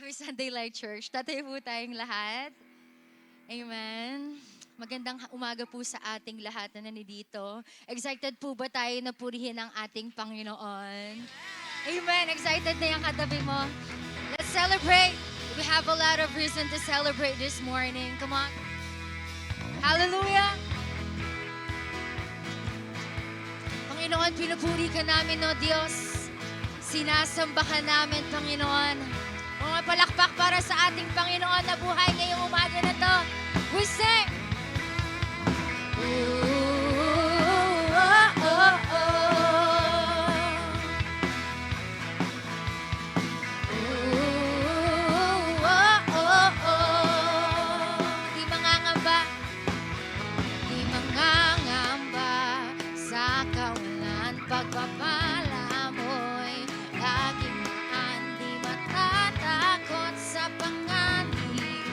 Happy Sunday Light Church. Tatayo po tayong lahat. Amen. Magandang umaga po sa ating lahat na nandito. Excited po ba tayo na purihin ang ating Panginoon? Amen. Excited na yung katabi mo. Let's celebrate. We have a lot of reason to celebrate this morning. Come on. Hallelujah. Panginoon, pinupuri ka namin, no Diyos. Sinasamba ka namin, Panginoon. Mga palakpak para sa ating Panginoon na buhay ngayong umaga na to. We sing! Ooh, oh, oh, oh. Ooh, oh, oh, oh. Di mangangamba, di mangangamba sa kawalan pagpapala mo'y laging di matatakot sa panganib.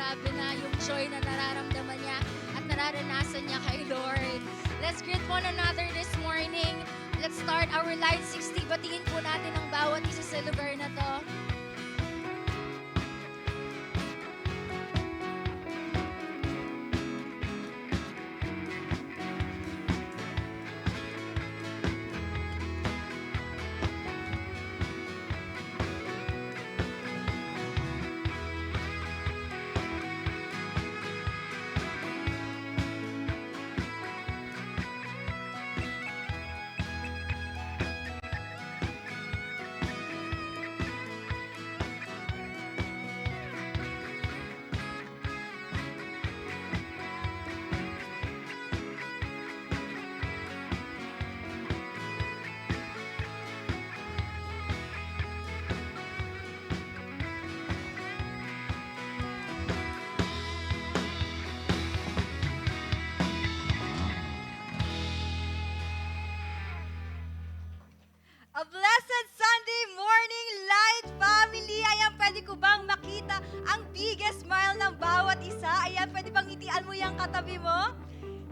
grabe na yung joy na nararamdaman niya at nararanasan niya kay Lord. Let's greet one another this morning. Let's start our Light 60. Batingin po natin ang bawat isa sa lugar na to. A blessed Sunday morning, Light Family! Ayan, pwede ko bang makita ang biggest smile ng bawat isa? Ayan, pwede bang ngitian mo yung katabi mo?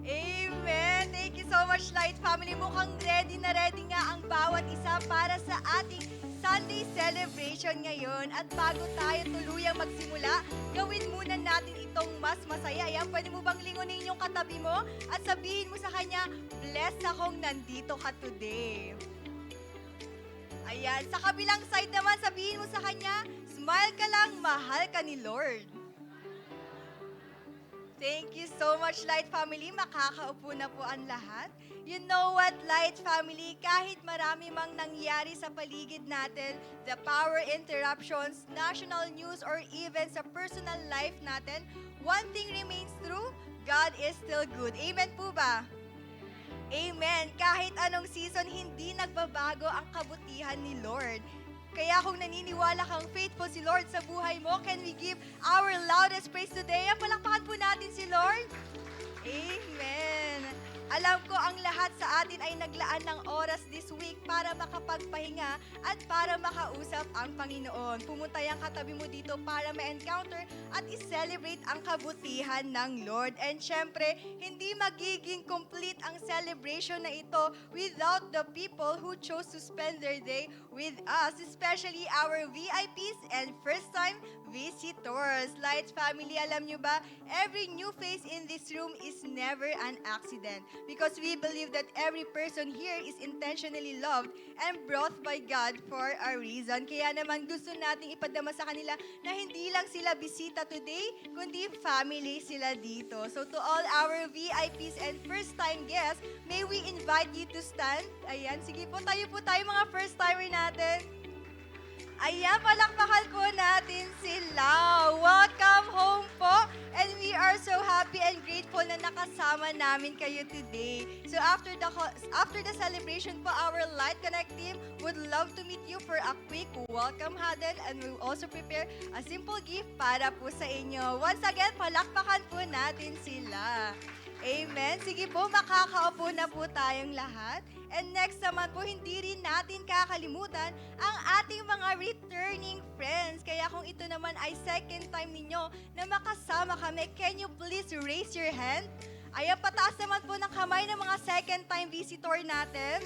Amen! Thank you so much, Light Family. Mukhang ready na ready nga ang bawat isa para sa ating Sunday celebration ngayon. At bago tayo tuluyang magsimula, gawin muna natin itong mas masaya. Ayan, pwede mo bang lingunin yung katabi mo at sabihin mo sa kanya, blessed akong nandito ka today. Ayan, sa kabilang side naman, sabihin mo sa kanya, smile ka lang, mahal ka ni Lord. Thank you so much, Light Family. Makakaupo na po ang lahat. You know what, Light Family? Kahit marami mang nangyari sa paligid natin, the power interruptions, national news, or even sa personal life natin, one thing remains true, God is still good. Amen po ba? Amen. Kahit anong season, hindi nagbabago ang kabutihan ni Lord. Kaya kung naniniwala kang faithful si Lord sa buhay mo, can we give our loudest praise today? Palakpakan po natin si Lord. Amen. Alam ko ang lahat sa atin ay naglaan ng oras this week para makapagpahinga at para makausap ang Panginoon. Pumunta yung katabi mo dito para ma-encounter at i-celebrate ang kabutihan ng Lord. And syempre, hindi magiging complete ang celebration na ito without the people who chose to spend their day with us, especially our VIPs and first-time visitors. Lights Family, alam nyo ba, every new face in this room is never an accident because we believe that every person here is intentionally loved and brought by God for a reason. Kaya naman gusto nating ipadama sa kanila na hindi lang sila bisita today, kundi family sila dito. So to all our VIPs and first-time guests, may we invite you to stand. Ayan, sige po tayo mga first-timer natin. Ayan, palakpakan po natin sila. Welcome home po. And we are so happy and grateful na nakasama namin kayo today. So after the celebration po, our Light Connect team would love to meet you for a quick welcome huddle and we'll also prepare a simple gift para po sa inyo. Once again, palakpakan po natin sila. Amen. Sige po, makakaupo na po tayong lahat. And next naman po, hindi rin natin kakalimutan ang ating mga returning friends. Kaya kung ito naman ay second time ninyo na makasama kami, can you please raise your hand? Ayan, pataas naman po ng kamay ng mga second time visitor natin.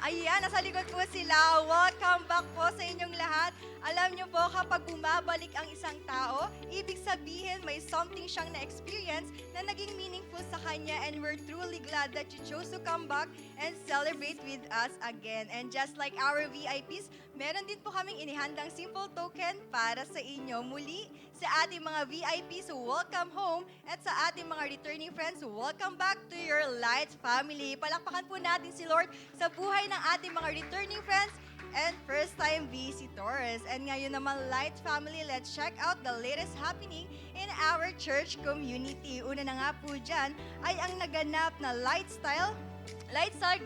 Ayan, nasa likod po sila. Welcome back po sa inyong lahat. Alam niyo po, kapag bumabalik ang isang tao, ibig sabihin may something siyang na-experience na naging meaningful sa kanya and we're truly glad that you chose to come back and celebrate with us again. And just like our VIPs, meron din po kaming inihandang simple token para sa inyo. Muli, sa ating mga VIPs, welcome home. At sa ating mga returning friends, welcome back to your Light Family. Palakpakan po natin si Lord sa buhay ng ating mga returning friends and first-time visitors. And ngayon naman, Light Family, let's check out the latest happening in our church community. Una na nga po dyan ay ang naganap na Lightstyle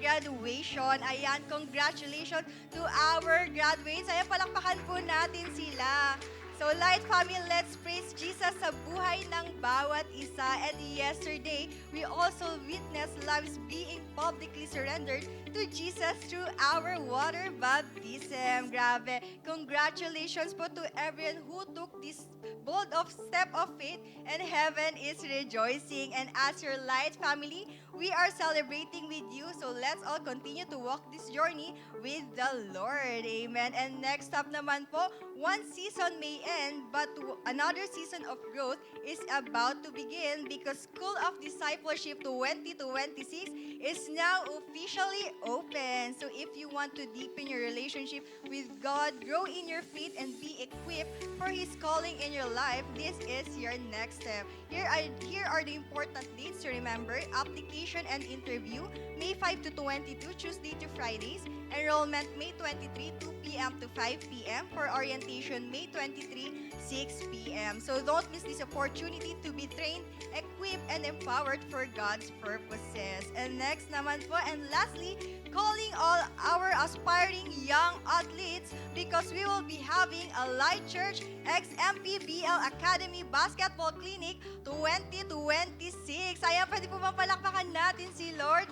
graduation. Ayan, congratulations to our graduates. Ayan, palakpakan po natin sila. So Light Family, let's praise Jesus sa buhay ng bawat isa. And yesterday, we also witnessed lives being publicly surrendered to Jesus through our water baptism. Grabe. Congratulations po to everyone who took this bold of step of faith, and heaven is rejoicing. And as your Light Family, we are celebrating with you. So let's all continue to walk this journey with the Lord. Amen. And next up naman po, one season may end, but another season of growth is about to begin because School of Discipleship 2026 is now officially open. So if you want to deepen your relationship with God, grow in your faith, and be equipped for His calling in your life, this is your next step. Here are the important dates to remember. Application and interview, May 5 to 22, Tuesday to Fridays. Enrollment, May 23, 2 p.m. to 5 p.m. For orientation, May 23, 6 p.m. So don't miss this opportunity to be trained, equipped, and empowered for God's purposes. And next naman po, and lastly, calling all our aspiring young athletes because we will be having a Light Church x MPBL Academy Basketball Clinic 2026. Ayan, pwede po bang palakpakan natin si Lord?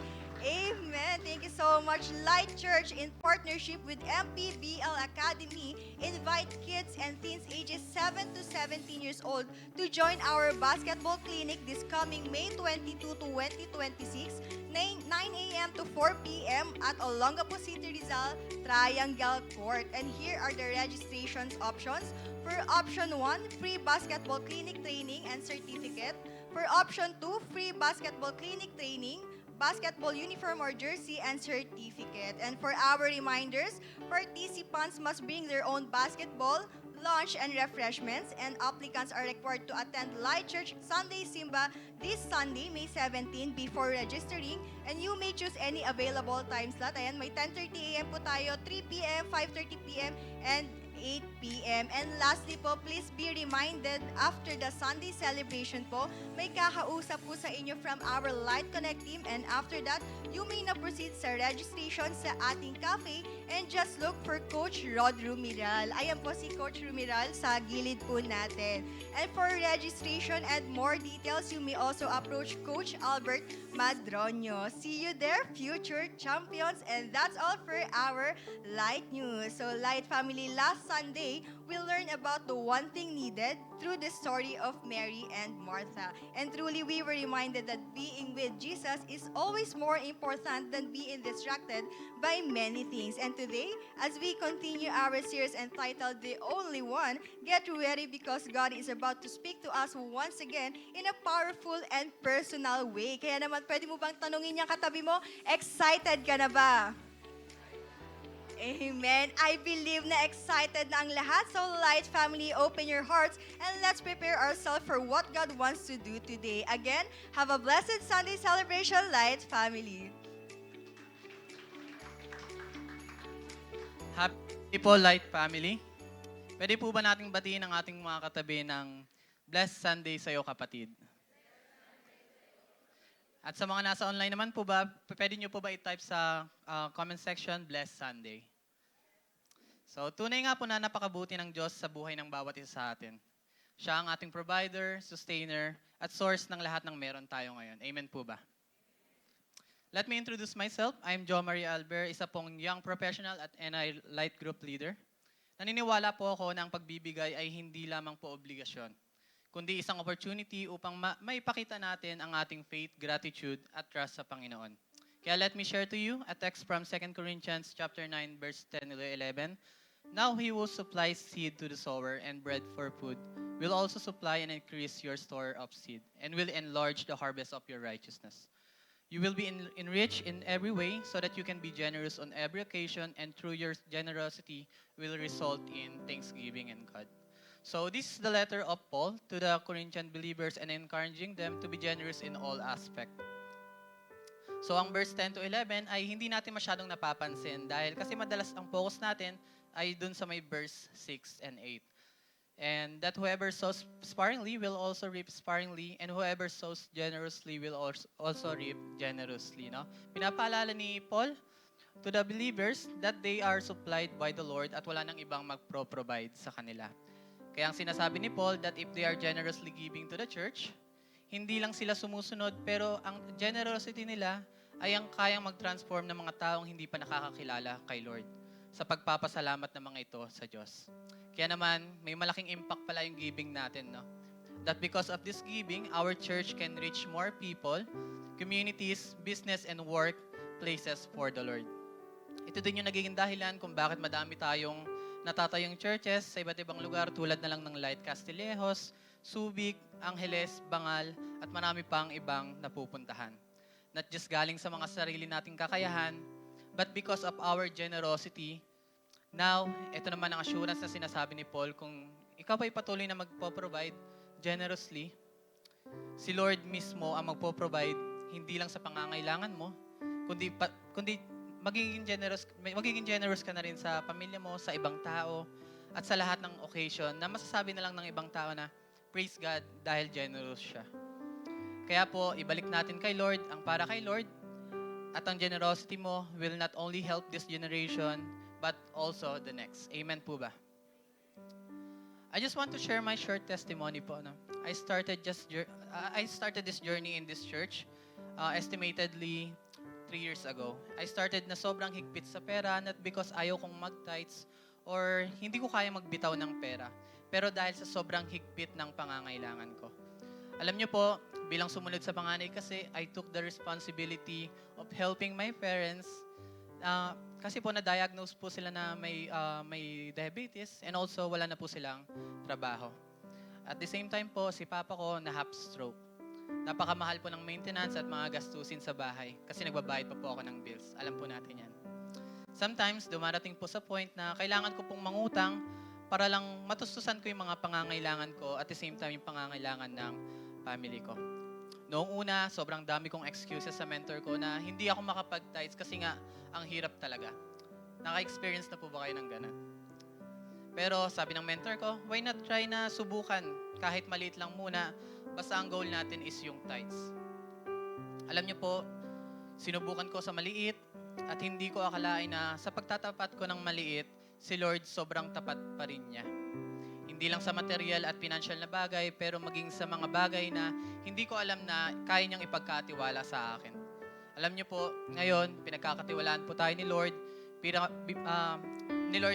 Amen. Thank you so much. Light Church, in partnership with MPBL Academy, invite kids and teens ages 7 to 17 years old to join our basketball clinic this coming May 22 to 2026, 9 a.m. to 4 p.m. at Olongapo City, Rizal, Triangle Court. And here are the registrations options. For option 1, free basketball clinic training and certificate. For option 2, free basketball clinic training, basketball uniform or jersey, and certificate. And for our reminders, participants must bring their own basketball, lunch, and refreshments, and applicants are required to attend Light Church Sunday Simba this Sunday, May 17, before registering, and you may choose any available time slot. Ayan, may 10:30 a.m. po tayo, 3 p.m., 5:30 p.m., and 8 p.m. And lastly po, please be reminded, after the Sunday celebration po, may kakausap po sa inyo from our Light Connect team, and after that, you may na proceed sa registration sa ating cafe and just look for Coach Rod Rumiral. Ayan po si Coach Rumiral sa gilid po natin. And for registration and more details, you may also approach Coach Albert Madronio. See you there, future champions. And that's all for our Light News. So Light Family, last Sunday, we learned about the one thing needed through the story of Mary and Martha. And truly, we were reminded that being with Jesus is always more important than being distracted by many things. And today, as we continue our series entitled The Only One, get ready because God is about to speak to us once again in a powerful and personal way. Kaya naman, pwede mo bang tanungin yung katabi mo, excited ka na ba? Amen. I believe na excited na ang lahat. So Light Family, open your hearts and let's prepare ourselves for what God wants to do today. Again, have a blessed Sunday celebration, Light Family. Happy po, Light Family. Pwede po ba nating batiin ang ating mga katabi ng Blessed Sunday sa'yo, kapatid? At sa mga nasa online naman po ba, pwede nyo po ba i-type sa comment section, Blessed Sunday. So, tunay nga po na napakabuti ng Diyos sa buhay ng bawat isa sa atin. Siya ang ating provider, sustainer, at source ng lahat ng meron tayo ngayon. Amen po ba? Let me introduce myself. I'm Jo Marie Alber, isa pong young professional at NI Light Group Leader. Naniniwala po ako na ang pagbibigay ay hindi lamang po obligasyon, kundi isang opportunity upang maipakita natin ang ating faith, gratitude, at trust sa Panginoon. Kaya let me share to you a text from 2 Corinthians chapter 9, verse 10 to 11. Now He will supply seed to the sower and bread for food, will also supply and increase your store of seed, and will enlarge the harvest of your righteousness. You will be enriched in every way so that you can be generous on every occasion, and through your generosity will result in thanksgiving in God. So this is the letter of Paul to the Corinthian believers and encouraging them to be generous in all aspect. So ang verse 10 to 11 ay hindi natin masyadong napapansin dahil kasi madalas ang focus natin ay dun sa may verse 6 and 8. And that whoever sows sparingly will also reap sparingly, and whoever sows generously will also reap generously. No? Pinapaalala ni Paul to the believers that they are supplied by the Lord at wala nang ibang magpro-provide sa kanila. Kaya ang sinasabi ni Paul that if they are generously giving to the church, hindi lang sila sumusunod, pero ang generosity nila ay ang kayang mag-transform ng mga taong hindi pa nakakakilala kay Lord sa pagpapasalamat ng mga ito sa Diyos. Kaya naman, may malaking impact pala yung giving natin, no? That because of this giving, our church can reach more people, communities, business, and work places for the Lord. Ito din yung nagiging dahilan kung bakit madami tayong natatayong churches sa iba't ibang lugar tulad na lang ng Light Castillejos, Subic, Angeles, Bangal, at marami pang ibang napupuntahan. Not just galing sa mga sarili nating kakayahan, but because of our generosity. Now, ito naman ang assurance na sinasabi ni Paul, kung ikaw ay patuloy na magpo-provide generously, si Lord mismo ang magpo-provide hindi lang sa pangangailangan mo, kundi magiging generous ka na rin sa pamilya mo, sa ibang tao, at sa lahat ng occasion na masasabi na lang ng ibang tao na praise God dahil generous siya. Kaya po, ibalik natin kay Lord ang para kay Lord, at ang generosity mo will not only help this generation but also the next. Amen po ba? I just want to share my short testimony po. No? I started this journey in this church estimatedly 3 years ago. I started na sobrang higpit sa pera, not because ayaw kong mag-tithes or hindi ko kaya magbitaw ng pera, pero dahil sa sobrang higpit ng pangangailangan ko. Alam niyo po, bilang sumunod sa panganay kasi, I took the responsibility of helping my parents kasi po na-diagnose po sila na may diabetes and also wala na po silang trabaho. At the same time po, si Papa ko na half stroke. Napakamahal po ng maintenance at mga gastusin sa bahay kasi nagbabayad pa po ako ng bills. Alam po natin yan. Sometimes, dumarating po sa point na kailangan ko pong mangutang para lang matustusan ko yung mga pangangailangan ko at the same time yung pangangailangan ng family ko. Noong una, sobrang dami kong excuses sa mentor ko na hindi ako makapag-tithes kasi nga, ang hirap talaga. Naka-experience na po ba kayo ng ganun? Pero sabi ng mentor ko, why not try na subukan kahit maliit lang muna, basta ang goal natin is yung tithes. Alam niyo po, sinubukan ko sa maliit at hindi ko akalain na sa pagtatapat ko ng maliit, si Lord sobrang tapat pa rin niya. Hindi lang sa material at financial na bagay, pero maging sa mga bagay na hindi ko alam na kaya niyang ipagkatiwala sa akin. Alam niyo po, ngayon, pinagkakatiwalaan po tayo ni Lord,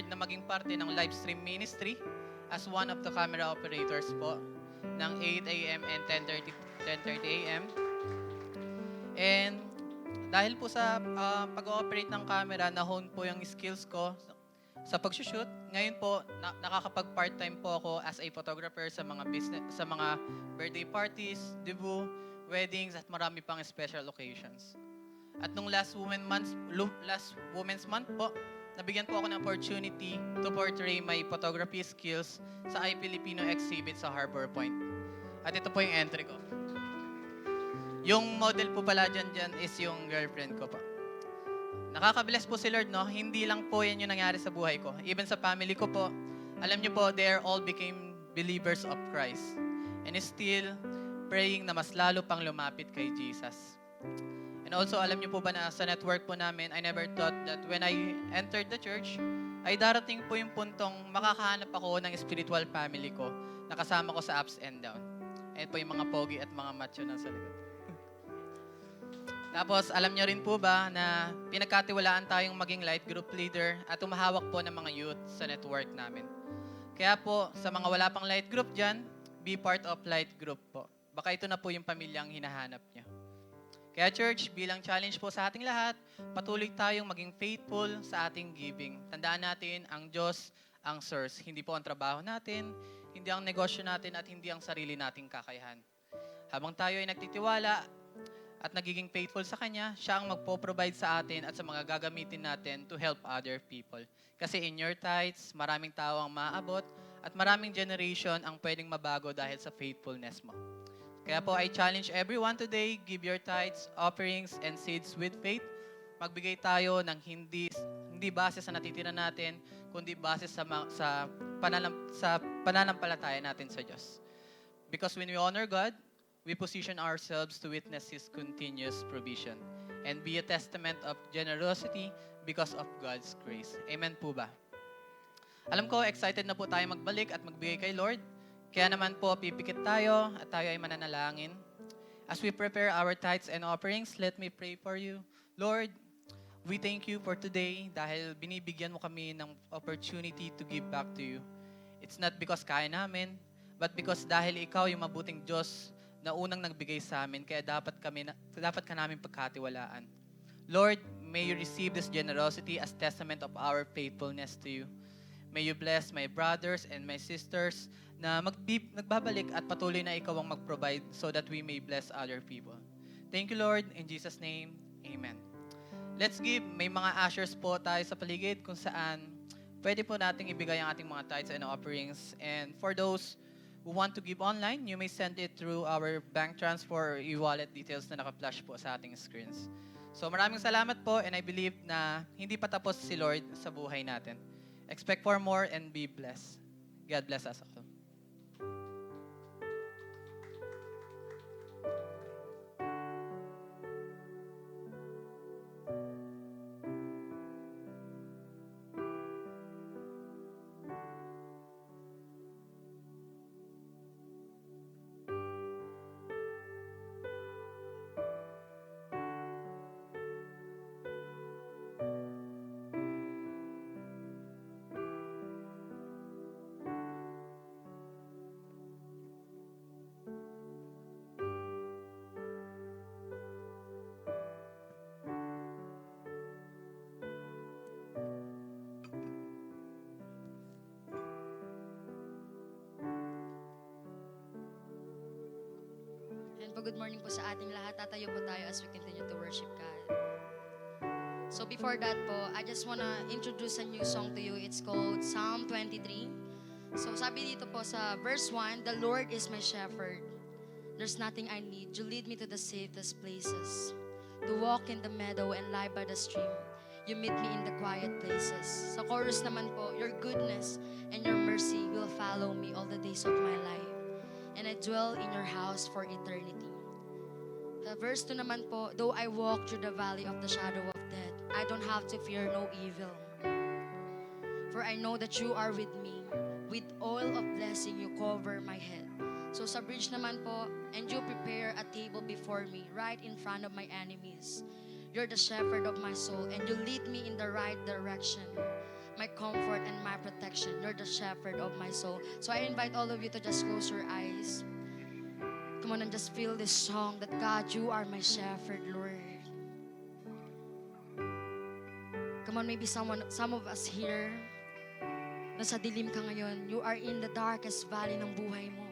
na maging parte ng live stream ministry as one of the camera operators po ng 8 a.m. and 10:30 a.m. And dahil po sa pag-ooperate ng camera, na-hone po yung skills ko sa pag-shoot. Ngayon po, nakakapag-part-time po ako as a photographer sa mga business, sa mga birthday parties, debut, weddings, at marami pang special occasions. At nung last Women's Month po, nabigyan po ako ng opportunity to portray my photography skills sa iFilipino exhibit sa Harbor Point. At ito po yung entry ko. Yung model po pala dyan is yung girlfriend ko po. Nakaka-bless po si Lord, no? Hindi lang po yan yung nangyari sa buhay ko. Even sa family ko po, alam niyo po, they all became believers of Christ. And still praying na mas lalo pang lumapit kay Jesus. And also, alam niyo po ba na sa network po namin, I never thought that when I entered the church, ay darating po yung puntong makakahanap ako ng spiritual family ko na kasama ko sa ups and down. Ayan po yung mga pogi at mga macho na sa likod. Tapos, alam niyo rin po ba na pinagkatiwalaan tayong maging light group leader at umahawak po ng mga youth sa network namin. Kaya po, sa mga wala pang light group dyan, be part of light group po. Baka ito na po yung pamilyang hinahanap niyo. Kaya church, bilang challenge po sa ating lahat, patuloy tayong maging faithful sa ating giving. Tandaan natin, ang Diyos ang source. Hindi po ang trabaho natin, hindi ang negosyo natin, at hindi ang sarili nating kakayahan. Habang tayo ay nagtitiwala at nagiging faithful sa Kanya, siya ang magpo-provide sa atin at sa mga gagamitin natin to help other people. Kasi in your tithes, maraming tao ang maaabot at maraming generation ang pwedeng mabago dahil sa faithfulness mo. Kaya po, I challenge everyone today, give your tithes, offerings, and seeds with faith. Magbigay tayo ng hindi base sa natitira natin, kundi base sa pananampalataya natin sa Diyos. Because when we honor God, we position ourselves to witness His continuous provision and be a testament of generosity because of God's grace. Amen po ba? Alam ko, excited na po tayo magbalik at magbigay kay Lord. Kaya naman po, pipikit tayo at tayo ay mananalangin. As we prepare our tithes and offerings, let me pray for you. Lord, we thank you for today dahil binibigyan mo kami ng opportunity to give back to you. It's not because kaya namin, but because dahil ikaw yung mabuting Diyos na unang nagbigay sa amin, kaya dapat ka namin pagkatiwalaan. Lord, may you receive this generosity as testament of our faithfulness to you. May you bless my brothers and my sisters na nagbabalik at patuloy na ikaw ang mag-provide so that we may bless other people. Thank you, Lord. In Jesus' name, Amen. Let's give. May mga ushers po tayo sa paligid kung saan pwede po nating ibigay ang ating mga tithes and offerings. And for those who want to give online, you may send it through our bank transfer or e-wallet details na naka-flash po sa ating screens. So maraming salamat po, and I believe na hindi pa tapos si Lord sa buhay natin. Expect for more and be blessed. God bless us all. And good morning po sa ating lahat. Tatayo po tayo as we continue to worship God. So before that po, I just wanna introduce a new song to you. It's called Psalm 23. So sabi dito po sa verse 1, "The Lord is my shepherd. There's nothing I need. You lead me to the safest places. To walk in the meadow and lie by the stream. You meet me in the quiet places." Sa chorus naman po, "Your goodness and your mercy will follow me all the days of my life. And I dwell in your house for eternity." The verse 2 naman po, "Though I walk through the valley of the shadow of death, I don't have to fear no evil. For I know that you are with me. With oil of blessing, you cover my head." So sa bridge naman po, "And you prepare a table before me, right in front of my enemies. You're the shepherd of my soul, and you lead me in the right direction. My comfort and my protection. You're the shepherd of my soul." So I invite all of you to just close your eyes. Come on and just feel this song that God, you are my shepherd, Lord. Come on, maybe some of us here, nasa dilim ka ngayon, you are in the darkest valley ng buhay mo.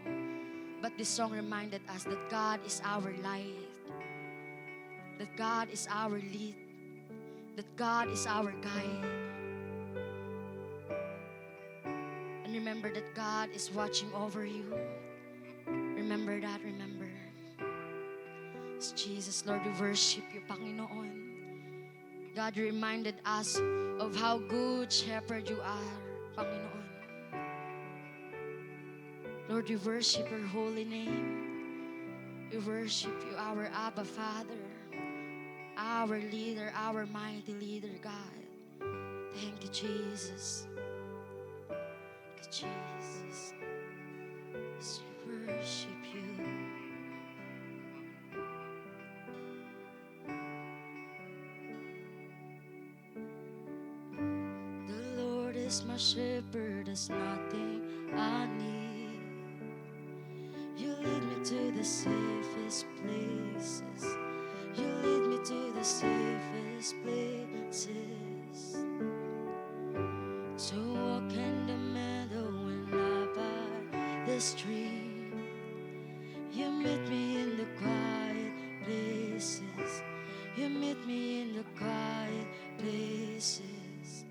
But this song reminded us that God is our light. That God is our lead. That God is our guide. And remember that God is watching over you. Remember that, remember. It's Jesus, Lord, we worship you, Panginoon. God, you reminded us of how good shepherd you are, Panginoon. Lord, we worship your holy name. We worship you, our Abba Father, our leader, our mighty leader, God. Thank you, Jesus. Thank you, Jesus. As we worship you. The Lord is my shepherd, there's nothing I need. You lead me to the safest places. You lead me to the safest places. To walk in the meadow and lie by the stream. You meet me in the quiet places. You meet me in the quiet places.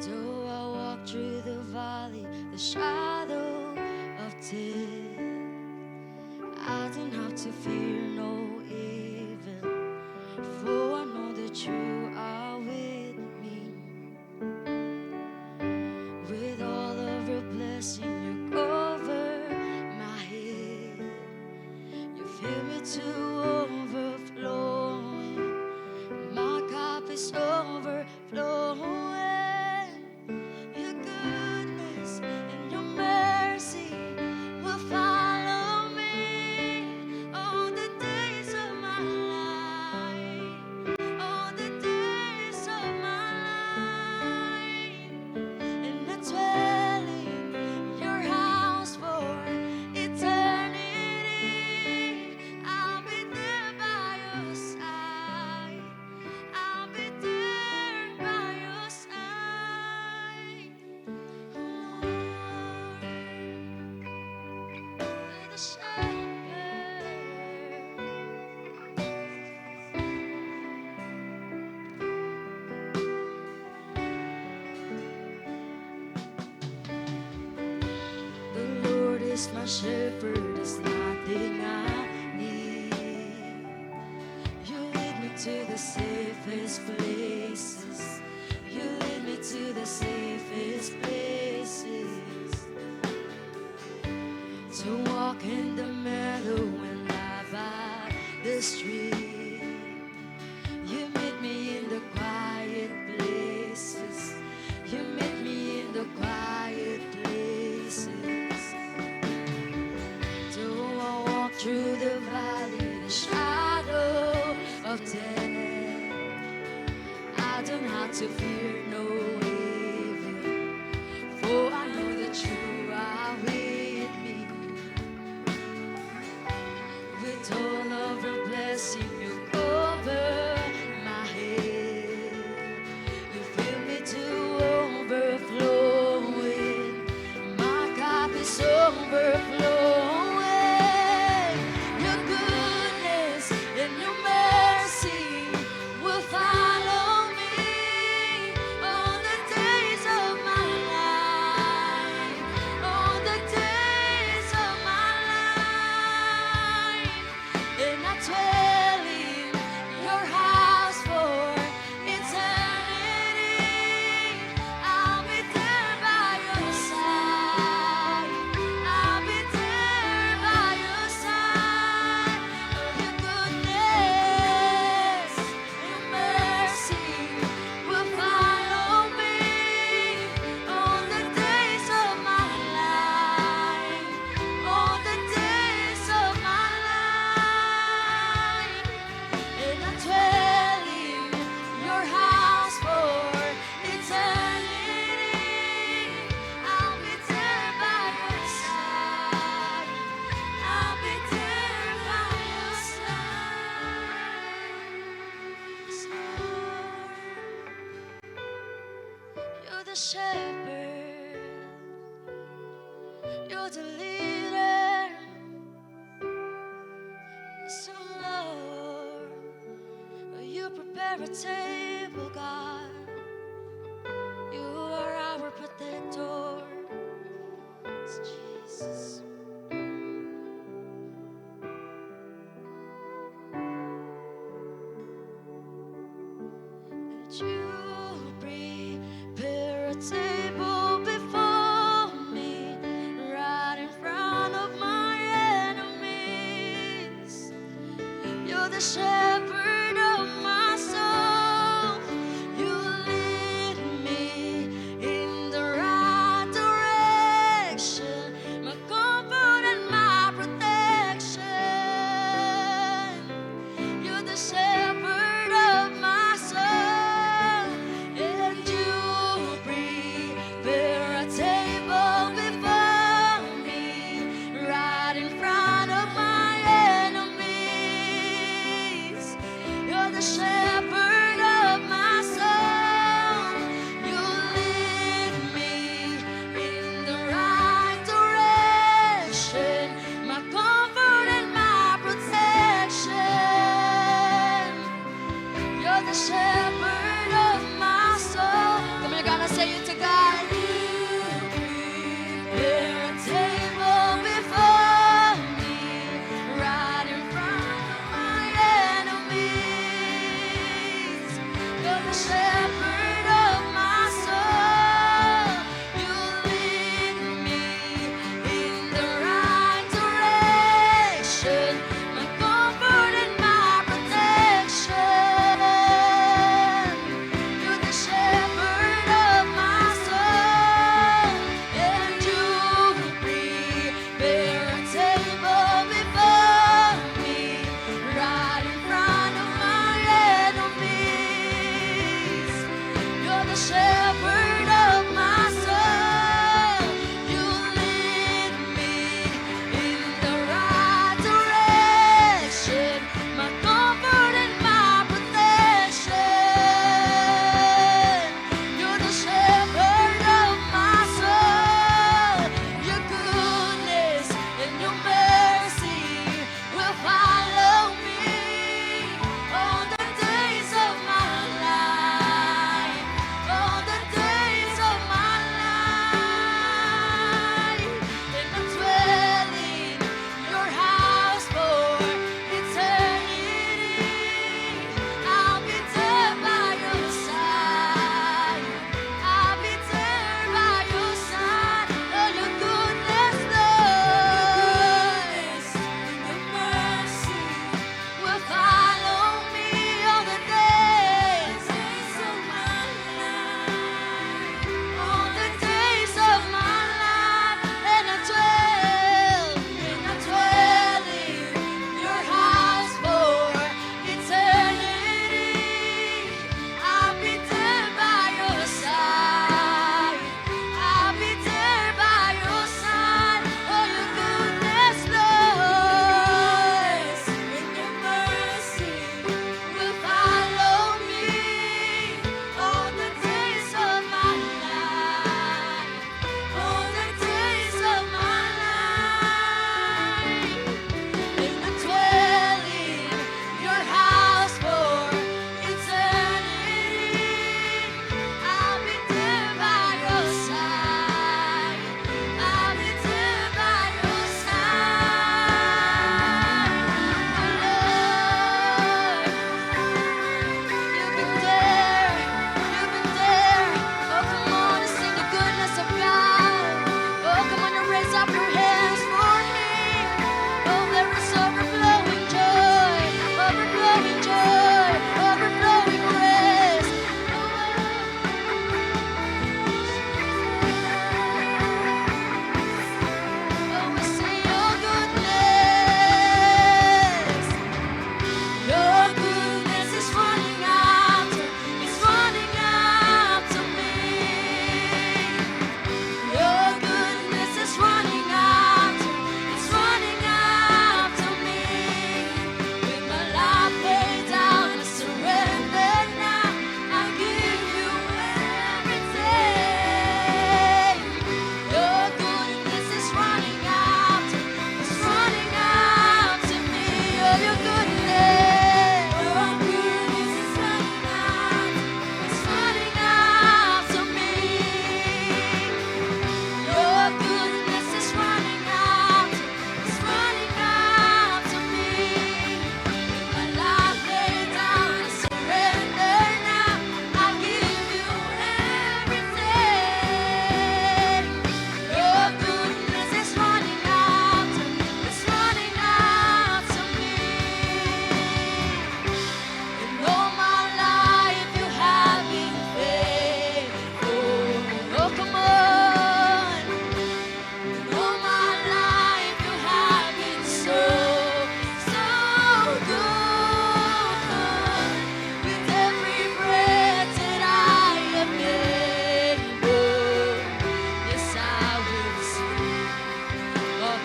Though I walk through the valley, the shadow of death, I don't have to fear no evil, for I know that you are with me. With all of your blessing, you cover my head. You fill me to overflowing. My cup is overflowing. is my shepherd, there's nothing I need. You lead me to the safest places. You lead me to the safest places. To walk in the meadow and lie by the stream. You meet me in the quiet places. You meet me in the quiet places. Though I walk through the valley, the shadow of death, I don't have to fear no evil, for I know that you are with me. With all of the blessing you cover my head, you fill me to overflowing. My cup is overflowing. Your goodness and your mercy will follow me all the days of my life. All the days of my life. And I dwell in your house for eternity. I'll be there by your side. I'll be there by your side. Your goodness, your mercy will follow me all the days of my life. All the days of my life. And I dwell in your house for eternity. I'll be there by your side. I'll be there by your side. You're the shepherd. You're the leader. So Lord, you prepare a table, God. You are our protector, Jesus. And you prepare a table before me, right in front of my enemies. You're the shepherd of my soul. You lead me in the right direction, my comfort and my protection. You're the shepherd of my soul, and you prepare a table before me, right in front of my enemies.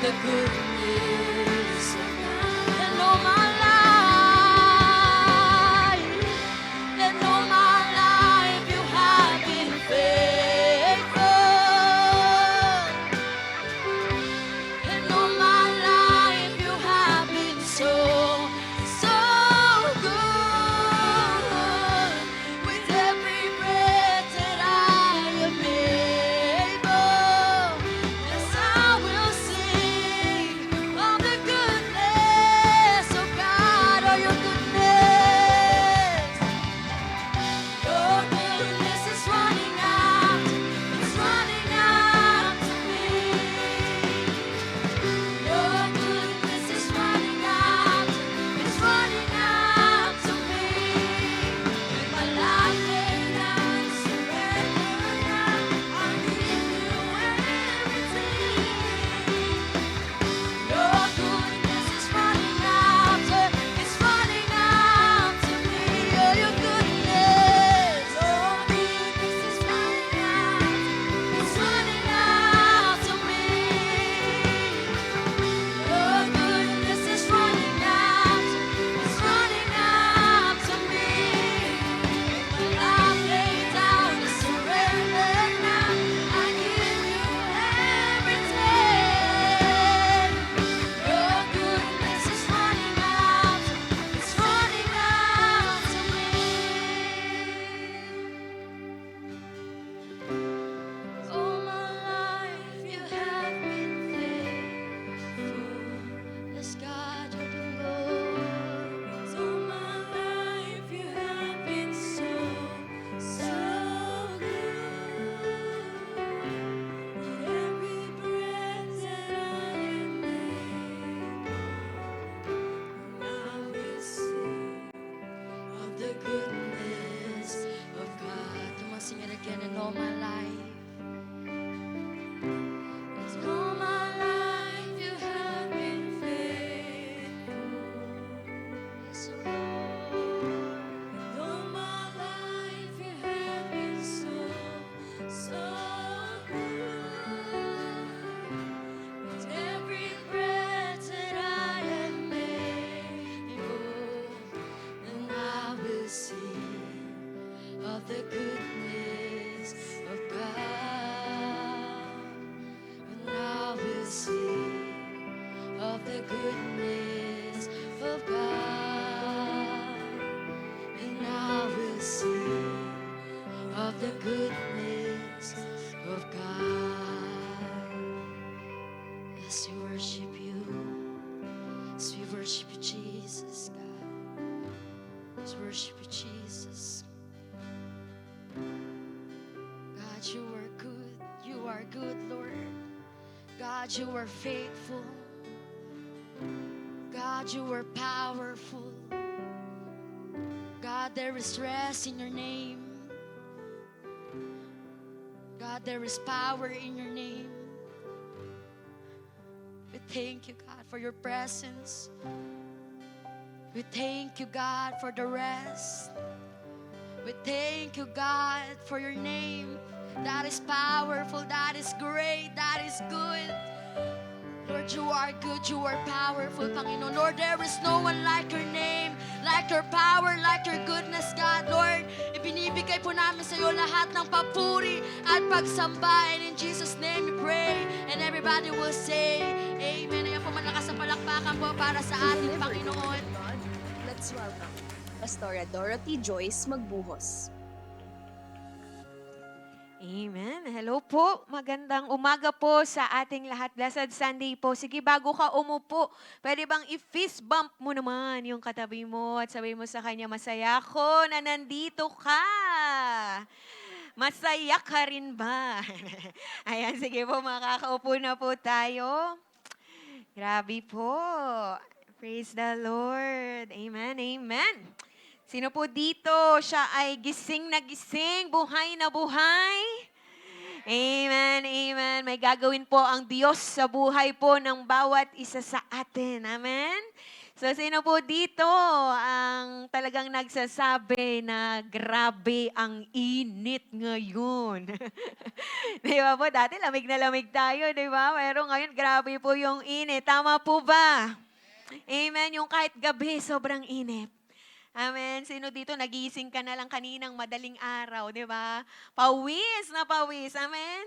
the goodness of God. And all my life, and all my life you have been faithful. And all my life you have been so, so good. With every breath that I am able, yes, I will sing of the goodness of God. Oh, your goodness. Your goodness is running out, it's running out to me. Your goodness is running out, it's running out to me. With my life laid down, surrender now, I give you everything. Your goodness is running out, it's running out to me. Oh, your goodness, your goodness is running out, it's running out to me. Your goodness is running out, it's running out to me. With my life laid down, I surrender now, I give you everything. Your goodness is running out, it's running out to me. All my life you have been faithful. Yes, God, you've been good. All my life you have been so, so good. With every breath that I am able, I will sing of the goodness of God. Come on, sing it again. And all my life. Yes, all my life you have been faithful. Yes, Lord. All my life you have been so, so good. With every breath that I am able, and I will sing of the goodness of God. And I will sing of the goodness of God. And I will sing of the goodness of God. As we worship you, as we worship you, Jesus, God. As we worship you, Jesus. God, you are good. You are good, Lord. God, you are faithful. God, you are powerful. God, there is rest in your name. God, there is power in your name. We thank you, God, for your presence. We thank you, God, for the rest. We thank you, God, for your name. That is powerful, that is great, that is good. Lord, you are good, you are powerful, Panginoon. Lord, there is no one like your name, like your power, like your goodness, God. Lord, ibinibigay po namin sa iyo lahat ng papuri at pagsamba. And in Jesus' name we pray. And everybody will say, Amen. Ayan po, malakas na palakpakan po para sa ating Panginoon. Let's welcome Pastora Dorothy Joyce Magbuhos. Amen. Hello po. Magandang umaga po sa ating lahat. Blessed Sunday po. Sige, bago ka umupo, pwede bang i-fist bump mo naman yung katabi mo at sabihin mo sa kanya, masaya ko na nandito ka. Masaya ka rin ba? Ayan, sige po, makakaupo na po tayo. Grabe po. Praise the Lord. Amen, amen. Sino po dito, siya ay gising na gising, buhay na buhay? Amen, amen. May gagawin po ang Diyos sa buhay po ng bawat isa sa atin. Amen? So, sino po dito ang talagang nagsasabi na grabe ang init ngayon? Di ba po? Dati lamig na lamig tayo, di ba? Pero ngayon, grabe po yung init. Tama po ba? Amen. Yung kahit gabi, sobrang init. Amen. Sino dito, nagising ka na lang kaninang madaling araw, di ba? Pawis na pawis. Amen.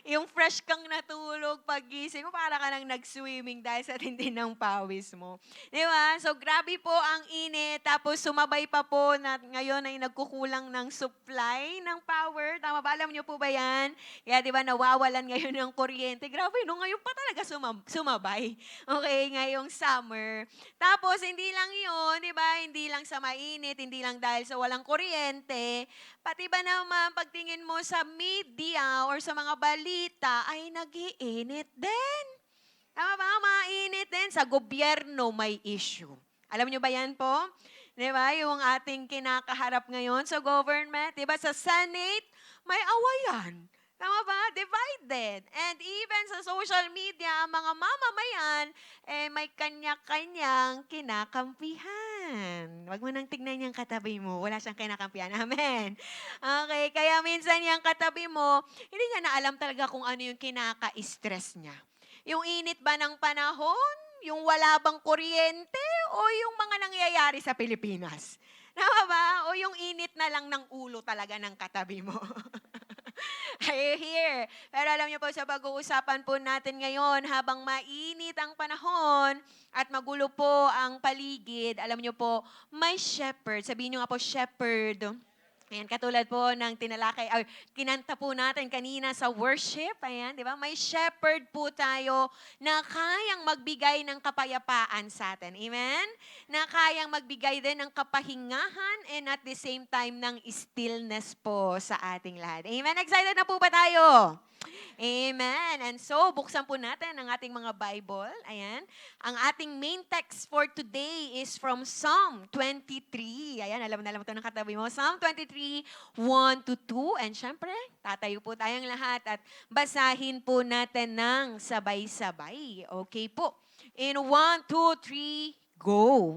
Yung fresh kang natulog paggising mo, para ka nang nag-swimming dahil sa tindi ng pawis mo. Di ba? So, grabe po ang init. Tapos, sumabay pa po na ngayon ay nagkukulang ng supply ng power. Tama ba? Alam niyo po ba yan? Kaya, di ba, nawawalan ngayon ng kuryente. Grabe, no? Ngayon pa talaga sumabay. Okay, ngayong summer. Tapos, hindi lang yun, di ba? Hindi lang sa mainit, hindi lang dahil sa walang kuryente, pati ba naman pagtingin mo sa media or sa mga balita ay nag-iinit din. Tama ba? Mainit din. Sa gobyerno may issue. Alam nyo ba yan po? Di ba? Yung ating kinakaharap ngayon sa government. Di ba? Sa Senate, may awayan. Tama ba? Divided. And even sa social media, ang mga mamamayan, may kanya-kanyang kinakampihan. Huwag mo nang tignan yung katabi mo. Wala siyang kinakampihan. Amen. Okay, kaya minsan yung katabi mo, hindi niya na alam talaga kung ano yung kinaka-stress niya. Yung init ba ng panahon? Yung wala bang kuryente? O yung mga nangyayari sa Pilipinas? Tama ba? O yung init na lang ng ulo talaga ng katabi mo? Are you here? Pero alam niyo po, sa pag-uusapan po natin ngayon, habang mainit ang panahon at magulo po ang paligid, alam niyo po, may shepherd. Sabihin niyo nga po, shepherd. Ayan, katulad po ng tinalakay, or kinanta po natin kanina sa worship, ayan, di ba? May shepherd po tayo na kayang magbigay ng kapayapaan sa atin. Amen? Na kayang magbigay din ng kapahingahan and at the same time ng stillness po sa ating lahat. Amen? Excited na po ba tayo? Amen. And so, buksan po natin ang ating mga Bible. Ayan. Ang ating main text for today is from Psalm 23. Ayan, alam na alam ito ng katabi mo. Psalm 23, 1 to 2. And syempre, tatayo po tayong lahat at basahin po natin ng sabay-sabay. Okay po. In 1, 2, 3, go.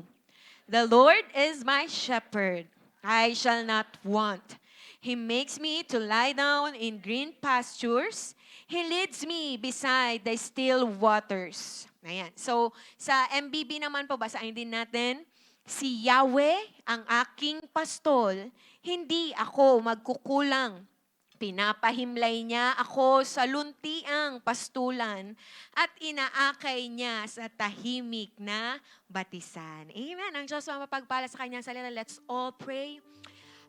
The Lord is my shepherd. I shall not want. He makes me to lie down in green pastures. He leads me beside the still waters. Ayan. So, sa MBB naman po, basahin din natin, si Yahweh ang aking pastol, hindi ako magkukulang. Pinapahimlay niya ako sa luntiang pastulan at inaakay niya sa tahimik na batisan. Amen. Ang Diyos mapagpala sa kanyang salita. Let's all pray.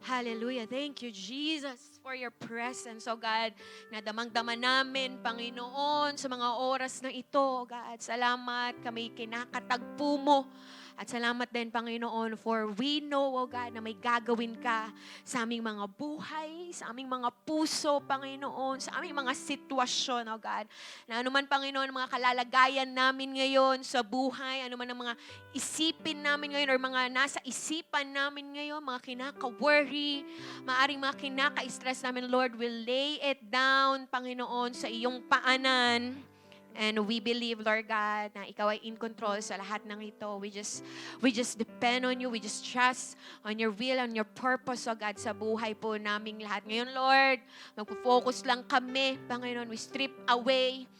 Hallelujah. Thank you, Jesus, for your presence, oh God, na damang-dama namin, Panginoon, sa mga oras na ito, oh God. Salamat, kami kinakatagpo mo. At salamat din, Panginoon, for we know, oh God, na may gagawin ka sa aming mga buhay, sa aming mga puso, Panginoon, sa aming mga sitwasyon, oh God. Na anuman, Panginoon, mga kalalagayan namin ngayon sa buhay, anuman ang mga isipin namin ngayon or mga nasa isipan namin ngayon, mga kinaka-worry, maaring mga kinaka-stress namin, Lord, will lay it down, Panginoon, sa iyong paanan. And we believe, Lord God, na Ikaw ay in control sa lahat ng ito. We just depend on You. We just trust on Your will, on Your purpose, oh God, sa buhay po naming lahat. Ngayon, Lord, magpo-focus lang kami, Panginoon. We strip away,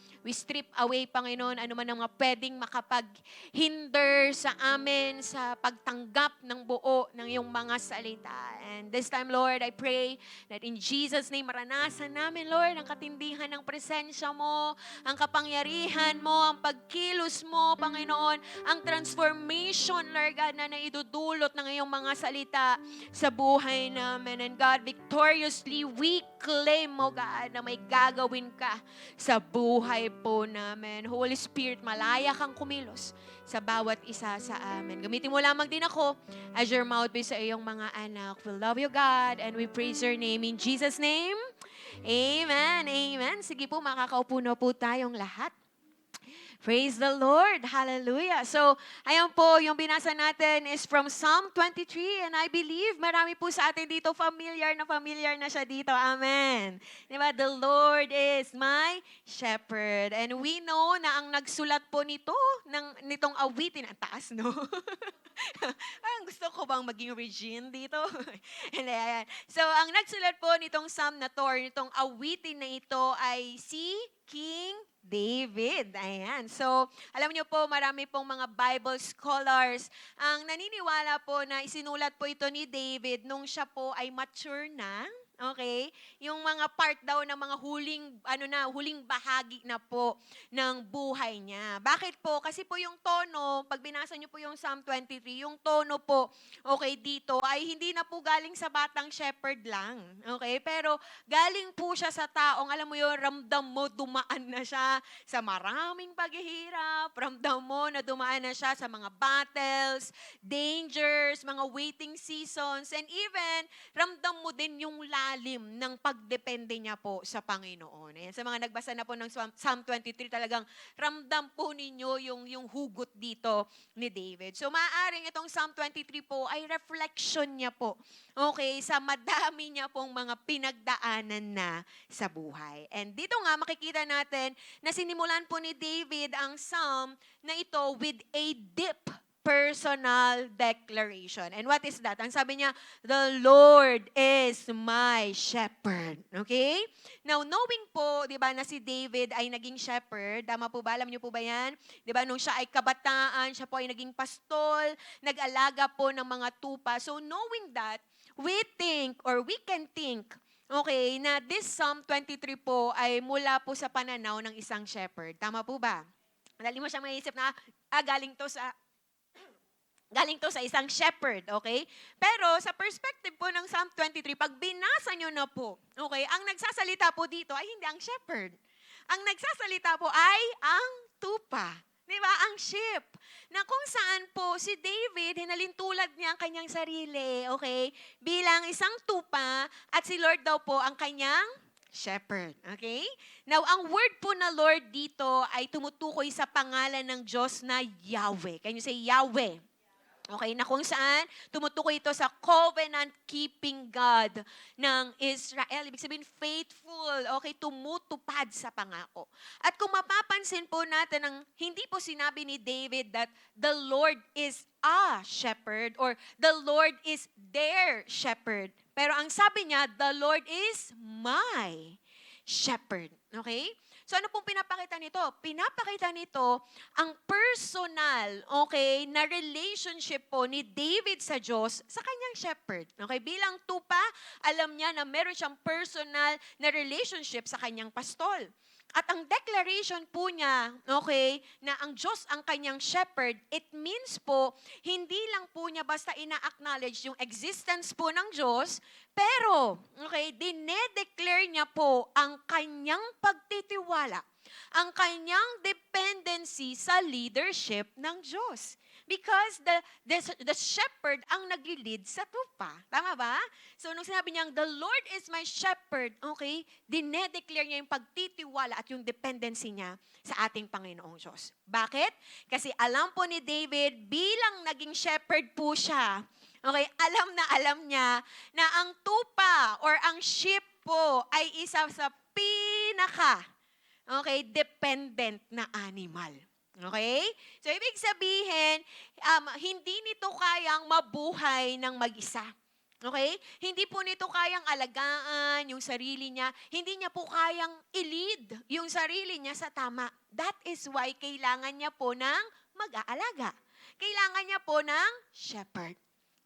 Panginoon, ano man ang mga pwedeng makapag-hinder sa amin sa pagtanggap ng buo ng iyong mga salita. And this time, Lord, I pray that in Jesus' name, maranasan namin, Lord, ang katindihan ng presensya mo, ang kapangyarihan mo, ang pagkilos mo, Panginoon, ang transformation, Lord God, na naidudulot ng iyong mga salita sa buhay namin. And God, victoriously, we claim, oh God, na may gagawin ka sa buhay po namin. Holy Spirit, malaya kang kumilos sa bawat isa sa amin. Gamitin mo lamang din ako as your mouthpiece sa iyong mga anak. We love you, God, and we praise your name in Jesus' name. Amen. Amen. Sige po, makakaupo na po tayong lahat. Praise the Lord. Hallelujah. So, ayan po, yung binasa natin is from Psalm 23 and I believe marami po sa atin dito familiar na siya dito. Amen. Di ba? The Lord is my shepherd. And we know na ang nagsulat po nitong awitin, ang taas, no? Parang gusto ko bang maging Regine dito? And ayan. So, ang nagsulat po nitong psalm na to, or nitong awitin na ito ay si King David. Ayan. So, alam niyo po, marami pong mga Bible scholars ang naniniwala po na isinulat po ito ni David nung siya po ay mature na. Okay? Yung mga part daw ng mga huling bahagi na po ng buhay niya. Bakit po? Kasi po yung tono, pag binasa niyo po yung Psalm 23, yung tono po, okay, dito, ay hindi na po galing sa batang shepherd lang. Okay? Pero galing po siya sa taong, alam mo yun, ramdam mo, dumaan na siya sa maraming paghihirap, ramdam mo na dumaan na siya sa mga battles, dangers, mga waiting seasons, and even, ramdam mo din yung lalim ng pagdepende niya po sa Panginoon. Ayan, sa mga nagbasa na po ng Psalm 23, talagang ramdam po ninyo yung hugot dito ni David. So maaaring itong Psalm 23 po ay reflection niya po, okay, sa madami niya pong mga pinagdaanan na sa buhay. And dito nga makikita natin na sinimulan po ni David ang Psalm na ito with a deep personal declaration. And what is that? Ang sabi niya, the Lord is my shepherd. Okay? Now, knowing po, di ba, na si David ay naging shepherd, tama po ba? Alam niyo po ba yan? Di ba, nung siya ay kabataan, siya po ay naging pastol, nag-alaga po ng mga tupa. So, knowing that, we can think, okay, na this Psalm 23 po ay mula po sa pananaw ng isang shepherd. Tama po ba? Dali mo siyang maisip na, galing to sa isang shepherd, okay? Pero sa perspective po ng Psalm 23, pag binasa nyo na po, okay, ang nagsasalita po dito ay hindi ang shepherd. Ang nagsasalita po ay ang tupa. Di ba? Ang sheep. Na kung saan po si David, hinalintulad niya ang kanyang sarili, okay? Bilang isang tupa at si Lord daw po ang kanyang shepherd. Okay? Now, ang word po na Lord dito ay tumutukoy sa pangalan ng Diyos na Yahweh. Can you say Yahweh? Okay, na kung saan tumutukoy ito sa covenant-keeping God ng Israel. Ibig sabihin, faithful, okay, tumutupad sa pangako. At kung mapapansin po natin, hindi po sinabi ni David that the Lord is a shepherd or the Lord is their shepherd. Pero ang sabi niya, the Lord is my shepherd. Okay? So ano pong pinapakita nito? Pinapakita nito ang personal, okay, na relationship po ni David sa Diyos sa kanyang shepherd. Okay, bilang tupa, alam niya na meron siyang personal na relationship sa kanyang pastol. At ang declaration po niya, okay, na ang Diyos ang kanyang shepherd, it means po, hindi lang po niya basta ina-acknowledge yung existence po ng Diyos, pero, okay, dinedeclare niya po ang kanyang pagtitiwala, ang kanyang dependency sa leadership ng Diyos. Because the shepherd ang nag-lead sa tupa. Tama ba? So, nung sinabi niyang, the Lord is my shepherd, okay, dinedeclare niya yung pagtitiwala at yung dependency niya sa ating Panginoong Diyos. Bakit? Kasi alam po ni David, bilang naging shepherd po siya, okay, alam niya na ang tupa or ang sheep po ay isa sa okay, dependent na animal. Okay? So, ibig sabihin, hindi nito kayang mabuhay ng mag-isa. Okay? Hindi po nito kayang alagaan yung sarili niya. Hindi niya po kayang i-lead yung sarili niya sa tama. That is why kailangan niya po ng mag-aalaga. Kailangan niya po ng shepherd.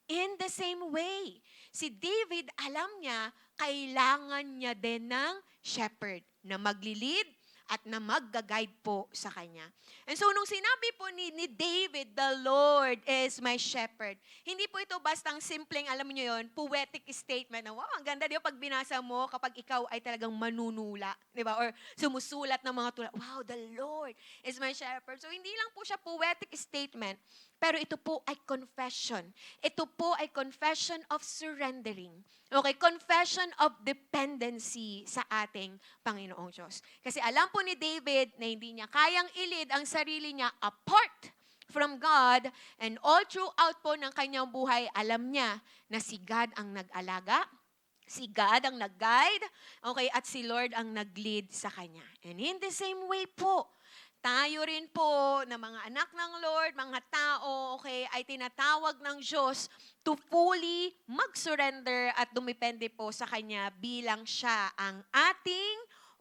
In the same way, si David, alam niya, kailangan niya din ng shepherd na magli-lead at na mag-guide po sa kanya. And so, nung sinabi po ni David, the Lord is my shepherd, hindi po ito bastang simpleng, alam niyo yon, poetic statement na, wow, ang ganda, di ba, pag binasa mo, kapag ikaw ay talagang manunula, di ba, or sumusulat ng mga tula, wow, the Lord is my shepherd. So, hindi lang po siya poetic statement, Pero ito po ay confession. Ito po ay confession of surrendering. Okay, confession of dependency sa ating Panginoong Diyos. Kasi alam po ni David na hindi niya kayang ilid ang sarili niya apart from God, and all throughout po ng kanyang buhay, alam niya na si God ang nag-alaga, si God ang nag-guide, okay, at si Lord ang nag-lead sa kanya. And in the same way po, tayo rin po na mga anak ng Lord, mga tao, okay, ay tinatawag ng Diyos to fully mag-surrender at dumipende po sa Kanya bilang siya ang ating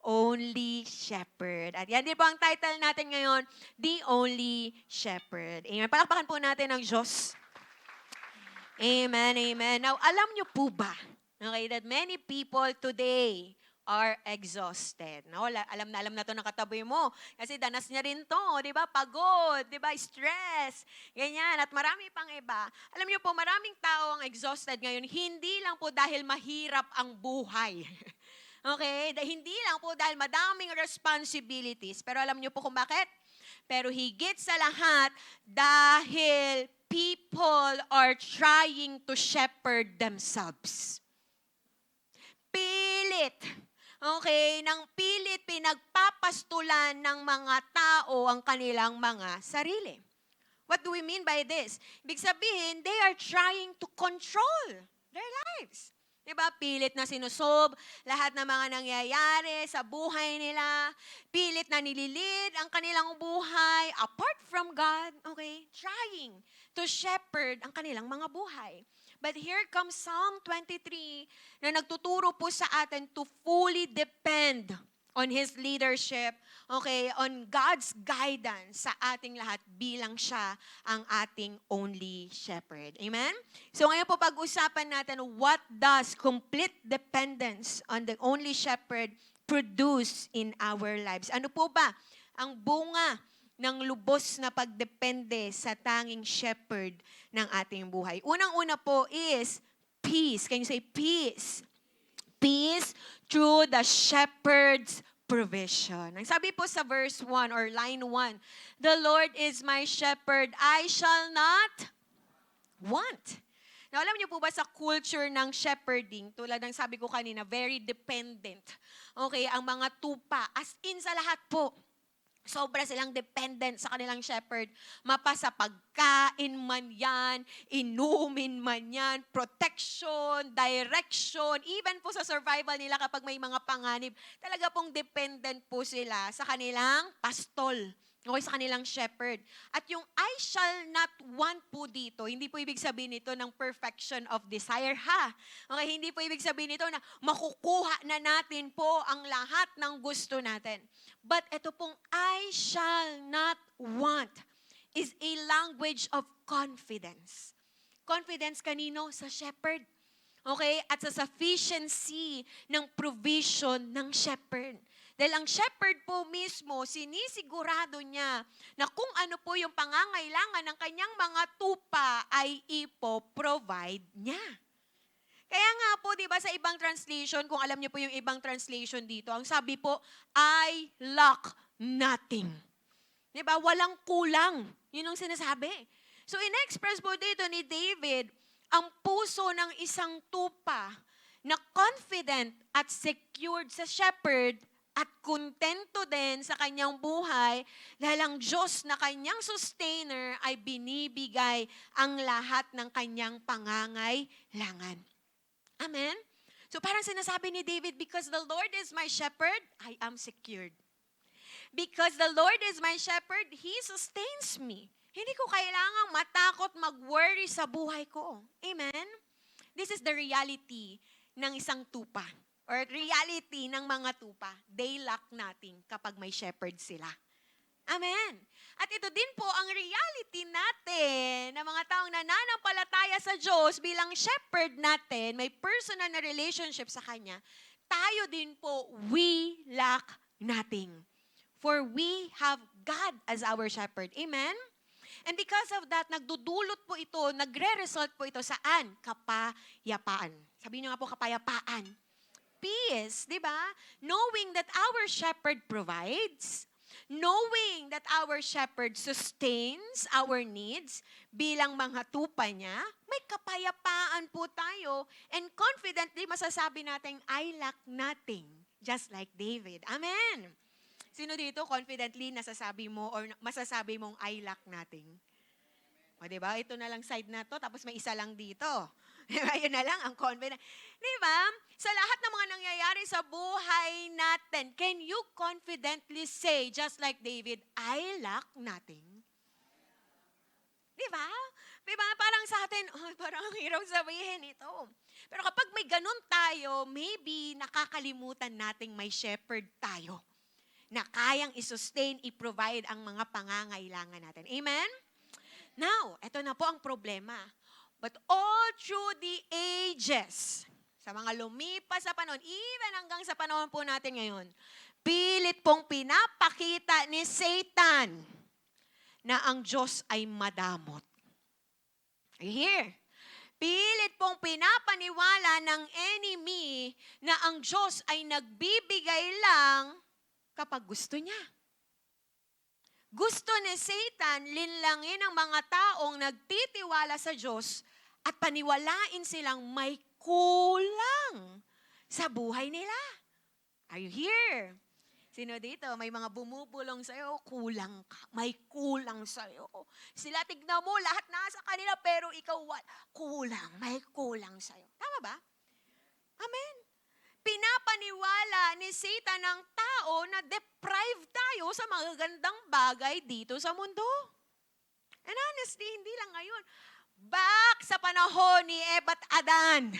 only shepherd. At yan din po ang title natin ngayon, The Only Shepherd. Amen. Palakpakan po natin ang Diyos. Amen, amen. Now, alam niyo po ba, okay, that many people today are exhausted. No, alam na to ng katabi mo. Kasi danas niya rin to, di ba? Pagod, di ba? Stress, ganyan. At marami pang iba. Alam niyo po, maraming tao ang exhausted ngayon, hindi lang po dahil mahirap ang buhay. Okay? Hindi lang po dahil madaming responsibilities. Pero alam niyo po kung bakit? Pero higit sa lahat, dahil people are trying to shepherd themselves. Pilit. Okay, nang pilit pinagpapastulan ng mga tao ang kanilang mga sarili. What do we mean by this? Ibig sabihin, they are trying to control their lives. Diba? Pilit na sinusob lahat ng mga nangyayari sa buhay nila. Pilit na nililid ang kanilang buhay apart from God. Okay? Trying to shepherd ang kanilang mga buhay. But here comes Psalm 23 na nagtuturo po sa atin to fully depend on His leadership, okay, on God's guidance sa ating lahat bilang siya ang ating only shepherd. Amen? So ngayon po pag-usapan natin, what does complete dependence on the only shepherd produce in our lives? Ano po ba ang bunga ng lubos na pagdepende sa tanging shepherd ng ating buhay? Unang-una po is peace. Can you say peace? Peace through the shepherd's provision. Ang sabi po sa verse 1 or line 1, the Lord is my shepherd, I shall not want. Now, alam niyo po ba sa culture ng shepherding, tulad ng sabi ko kanina, very dependent. Okay, ang mga tupa, as in sa lahat po, sobra silang dependent sa kanilang shepherd. Mapa sa pagkain man yan, inumin man yan, protection, direction, even po sa survival nila kapag may mga panganib, talaga pong dependent po sila sa kanilang pastol. Okay, sa kanilang shepherd. At yung I shall not want po dito, hindi po ibig sabihin nito ng perfection of desire, ha? Okay, hindi po ibig sabihin nito na makukuha na natin po ang lahat ng gusto natin. But ito pong I shall not want is a language of confidence. Confidence kanino? Sa shepherd. Okay? At sa sufficiency ng provision ng shepherd. Dahil ang shepherd po mismo, sinisigurado niya na kung ano po yung pangangailangan ng kanyang mga tupa ay ipo-provide niya. Kaya nga po, di ba, sa ibang translation, kung alam niyo po yung ibang translation dito, ang sabi po, I lack nothing. Di ba? Walang kulang. Yun ang sinasabi. So, in-express po dito ni David, ang puso ng isang tupa na confident at secured sa shepherd at kontento din sa kanyang buhay dahil ang Diyos na kanyang sustainer ay binibigay ang lahat ng kanyang pangangailangan. Amen? So parang sinasabi ni David, because the Lord is my shepherd, I am secured. Because the Lord is my shepherd, He sustains me. Hindi ko kailangang matakot, mag-worry sa buhay ko. Amen? This is the reality ng isang tupa. Or reality ng mga tupa. They lack nothing kapag may shepherd sila. Amen. At ito din po ang reality natin na mga taong nananampalataya sa Diyos bilang shepherd natin, may personal na relationship sa Kanya, tayo din po, we lack nothing. For we have God as our shepherd. Amen? And because of that, nagdudulot po ito, nagre-result po ito saan? Kapayapaan. Sabihin niyo nga po, kapayapaan. Peace, di ba? Knowing that our shepherd provides, knowing that our shepherd sustains our needs bilang mga tupa niya, may kapayapaan po tayo and confidently masasabi natin, I lack nothing. Just like David. Amen. Sino dito confidently nasasabi mo or masasabi mong I lack nothing? O diba? Ito na lang side na to, tapos may isa lang dito. Diba? Yun na lang ang confident. Diba? Sa lahat ng mga nangyayari sa buhay natin, can you confidently say, just like David, I lack nothing? Diba? Diba? Parang sa atin, oh, parang ang hirap sabihin ito. Pero kapag may ganun tayo, maybe nakakalimutan nating may shepherd tayo na kayang i-sustain, i-provide ang mga pangangailangan natin. Amen? Now, ito na po ang problema. But all through the ages, sa mga lumipas sa panahon, even hanggang sa panahon po natin ngayon, pilit pong pinapakita ni Satan na ang Diyos ay madamot. Are you here? Pilit pong pinapaniwala ng enemy na ang Diyos ay nagbibigay lang kapag gusto niya. Gusto ni Satan linlangin ang mga taong nagtitiwala sa Diyos at paniwalain silang may kulang sa buhay nila. Are you here? Sino dito? May mga bumubulong sa'yo, kulang ka. May kulang sa'yo. Sila tignan mo, lahat nasa kanila, pero ikaw kulang. May kulang sa'yo. Tama ba? Amen. Pinapaniwala ni Satan ang tao na deprived tayo sa magagandang bagay dito sa mundo. And honestly, hindi lang ngayon. Back sa panahon ni Eva at Adan.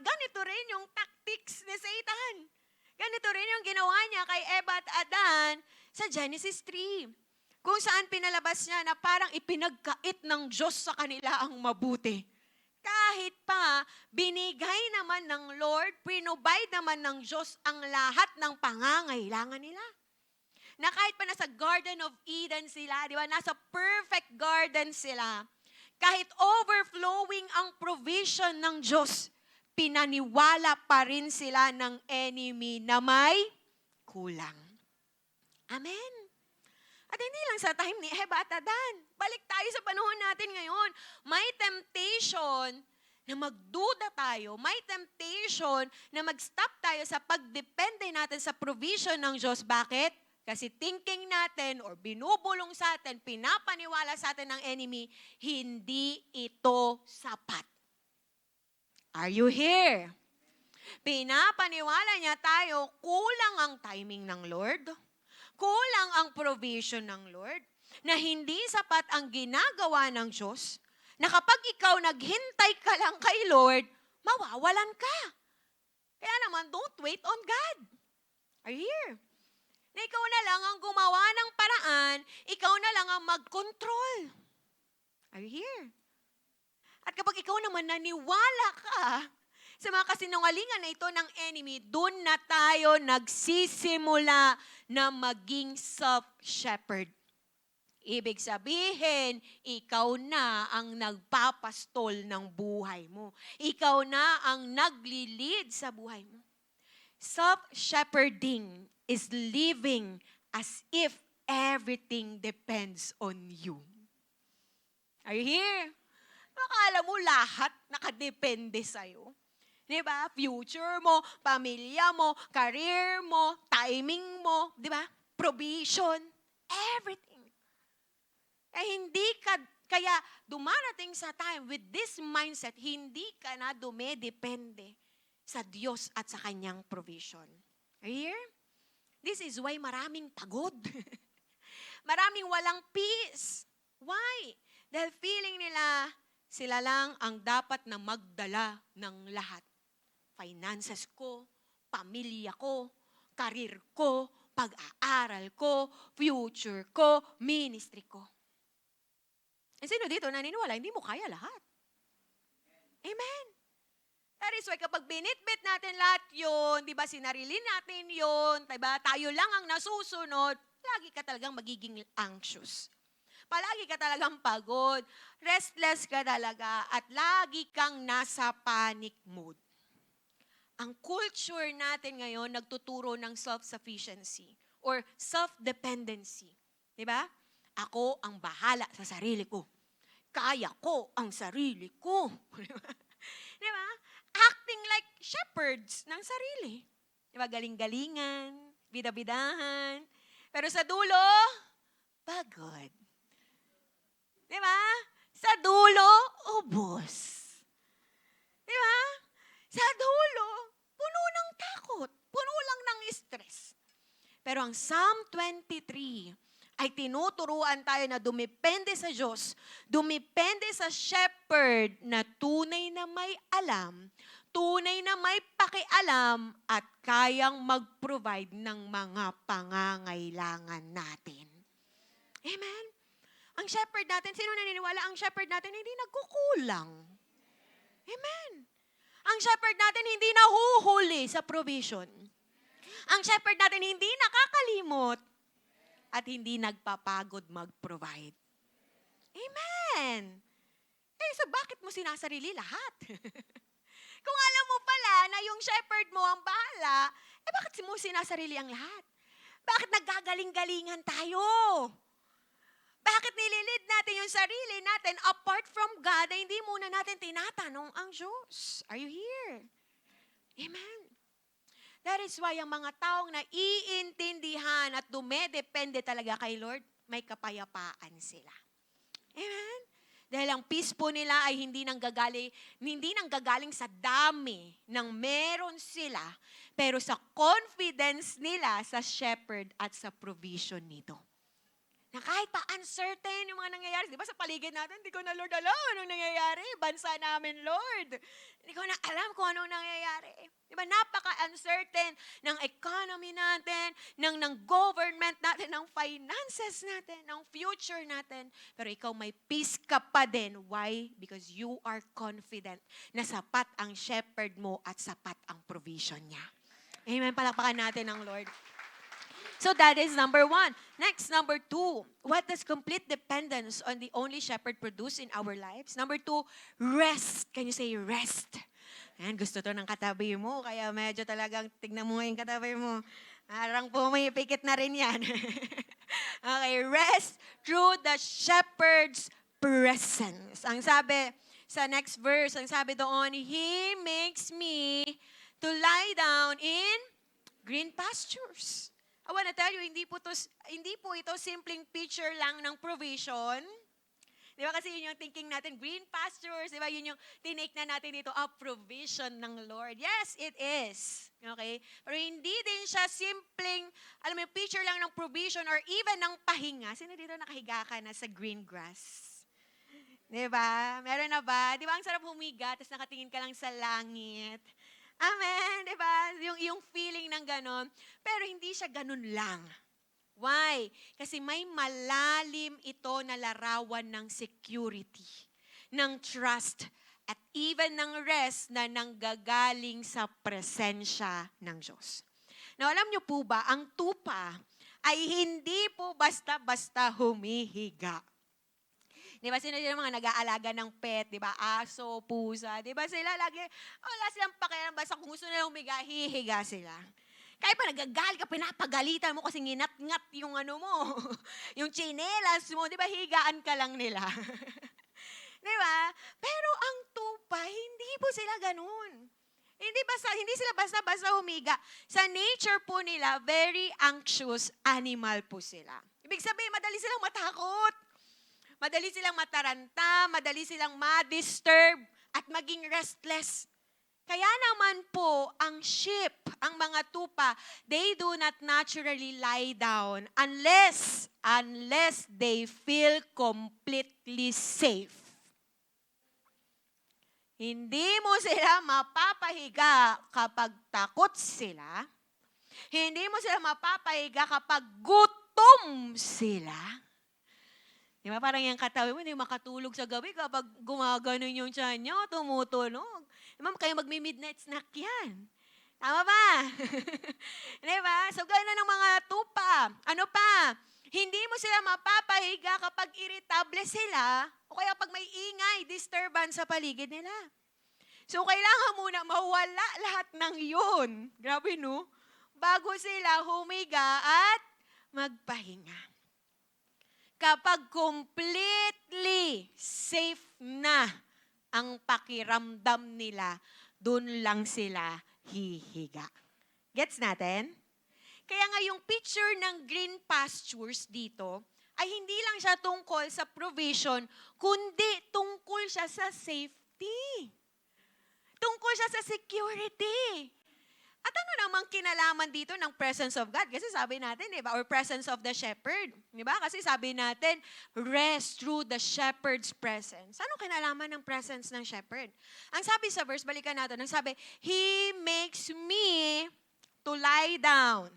Ganito rin yung tactics ni Satan. Ganito rin yung ginawa niya kay Eva at Adan sa Genesis 3. Kung saan pinalabas niya na parang ipinagkait ng Diyos sa kanila ang mabuti. Kahit pa, binigay naman ng Lord, provide naman ng Diyos ang lahat ng pangangailangan nila. Na kahit pa nasa Garden of Eden sila, di ba? Nasa perfect garden sila. Kahit overflowing ang provision ng Diyos, pinaniwala pa rin sila ng enemy na may kulang. Amen. At hindi lang sa time ni Eva at Adan. Balik tayo sa panahon natin ngayon. May temptation na magduda tayo. May temptation na mag-stop tayo sa pagdepende natin sa provision ng Diyos. Bakit? Kasi thinking natin or binubulong sa atin, pinapaniwala sa atin ng enemy, hindi ito sapat. Are you here? Pinapaniwala niya tayo, kulang ang timing ng Lord, kulang ang provision ng Lord, na hindi sapat ang ginagawa ng Diyos, na kapag ikaw naghintay ka lang kay Lord, mawawalan ka. Kaya naman, don't wait on God. Are you here? Na ikaw na lang ang gumawa ng paraan, ikaw na lang ang mag-control. Are you here? At kapag ikaw naman naniwala ka sa mga kasinungalingan na ito ng enemy, doon na tayo nagsisimula na maging self-shepherd. Ibig sabihin, ikaw na ang nagpapastol ng buhay mo. Ikaw na ang nagli-lead sa buhay mo. Self-shepherding is living as if everything depends on you. Are you here? Akala mo lahat nakadepende sa'yo. Diba? Future mo, pamilya mo, career mo, timing mo, diba? Provision, everything. Kaya dumarating sa time with this mindset, hindi ka na dumedepende sa Diyos at sa kanyang provision. Are you here? This is why maraming pagod. Maraming walang peace. Why? Dahil feeling nila, sila lang ang dapat na magdala ng lahat. Finances ko, pamilya ko, karir ko, pag-aaral ko, future ko, ministry ko. And sino dito naniniwala, hindi mo kaya lahat? Amen. That is why kapag binitbit natin lahat yun, di ba, sinarili natin yun, diba, tayo lang ang nasusunod, lagi ka talagang magiging anxious. Palagi ka talagang pagod, restless ka talaga, at lagi kang nasa panic mode. Ang culture natin ngayon nagtuturo ng self-sufficiency or self-dependency. Di ba? Ako ang bahala sa sarili ko. Kaya ko ang sarili ko. Di ba? Acting like shepherds ng sarili. Di ba? Galing-galingan, bida-bidahan. Pero sa dulo, pagod. Di ba? Sa dulo, ubos. Di ba? Sa dulo, puno ng takot. Puno lang ng stress. Pero ang Psalm 23 ay tinuturuan tayo na dumepende sa Diyos, dumepende sa shepherd na tunay na may alam, tunay na may pakialam at kayang mag-provide ng mga pangangailangan natin. Amen? Ang shepherd natin, sino naniniwala? Ang shepherd natin hindi nagkukulang. Amen? Ang shepherd natin hindi nahuhuli sa provision. Ang shepherd natin hindi nakakalimot at hindi nagpapagod mag-provide. Amen! Eh, so bakit mo sinasarili lahat? Kung alam mo pala na yung shepherd mo ang bahala, eh bakit mo sinasarili ang lahat? Bakit naggagaling-galingan tayo? Bakit nililid natin yung sarili natin apart from God na hindi muna natin tinatanong ang Diyos? Are you here? Amen. That is why ang mga taong naiintindihan at dumedepende talaga kay Lord, may kapayapaan sila. Amen? Dahil ang peace po nila ay hindi nanggagaling sa dami ng meron sila, pero sa confidence nila sa shepherd at sa provision nito. Na kahit pa uncertain yung mga nangyayari. Di ba sa paligid natin, hindi ko na, Lord, alam anong nangyayari. Bansa namin, Lord. Hindi ko na alam kung anong nangyayari. Di ba napaka-uncertain ng economy natin, ng government natin, ng finances natin, ng future natin. Pero ikaw may peace ka pa din. Why? Because you are confident na sapat ang shepherd mo at sapat ang provision niya. Amen. Palakpakan natin ang Lord. So that is number 1. Next, number 2. What does complete dependence on the only shepherd produce in our lives? Number 2, rest. Can you say rest? Ayan, gusto to ng katabi mo, kaya medyo talagang tignan mo yung katabi mo. Parang pumipikit na rin yan. Okay, rest through the shepherd's presence. Ang sabi sa next verse, ang sabi doon, He makes me to lie down in green pastures. I want to tell you, hindi po ito simpleng picture lang ng provision. Di ba kasi yun yung thinking natin, green pastures, di ba yun yung tinake na natin dito, provision ng Lord. Yes, it is. Okay? Pero hindi din siya simpleng, alam mo yung picture lang ng provision or even ng pahinga. Sino dito nakahiga ka na sa green grass? Di ba? Meron na ba? Di ba ang sarap humiga, tapos nakatingin ka lang sa langit. Amen, di ba? Yung feeling ng ganon. Pero hindi siya ganon lang. Why? Kasi may malalim ito na larawan ng security, ng trust, at even ng rest na nanggagaling sa presensya ng Diyos. Now, alam niyo po ba, ang tupa ay hindi po basta-basta humihiga. Di ba sino yung mga nag-aalaga ng pet, di ba? Aso, pusa, di ba sila lagi, wala silang pakialam, basta kung gusto nila humiga, hihiga sila. Kahit pa nagagal ka, pinapagalitan mo kasi nginat-ngat yung ano mo, yung tsinelas mo, di ba higaan ka lang nila. Di ba? Pero ang tupa, hindi po sila ganun. Hindi sila basta-basta humiga. Sa nature po nila, very anxious animal po sila. Ibig sabihin, madali silang matakot. Madali silang mataranta, madali silang ma-disturb, at maging restless. Kaya naman po, ang sheep, ang mga tupa, they do not naturally lie down unless they feel completely safe. Hindi mo sila mapapahiga kapag takot sila. Hindi mo sila mapapahiga kapag gutom sila. Di ba parang yung katabi mo, hindi makatulog sa gabi kapag gumaganon yung tiyan niyo, tumutunog. Di ba kayo magmi-midnight snack yan? Tama ba? Di ba? So gano'n ang mga tupa. Ano pa? Hindi mo sila mapapahiga kapag irritable sila o kaya pag may ingay, disturbance sa paligid nila. So kailangan muna mawala lahat ng yun. Grabe no? Bago sila humiga at magpahinga. Kapag completely safe na ang pakiramdam nila, dun lang sila hihiga. Gets natin? Kaya nga yung picture ng green pastures dito, ay hindi lang siya tungkol sa provision, kundi tungkol siya sa safety. Tungkol siya sa security. At ano namang kinalaman dito ng presence of God? Kasi sabi natin, di ba? Or presence of the shepherd. Di ba? Kasi sabi natin, rest through the shepherd's presence. Ano kinalaman ng presence ng shepherd? Ang sabi sa verse, balikan natin, ang sabi, He makes me to lie down.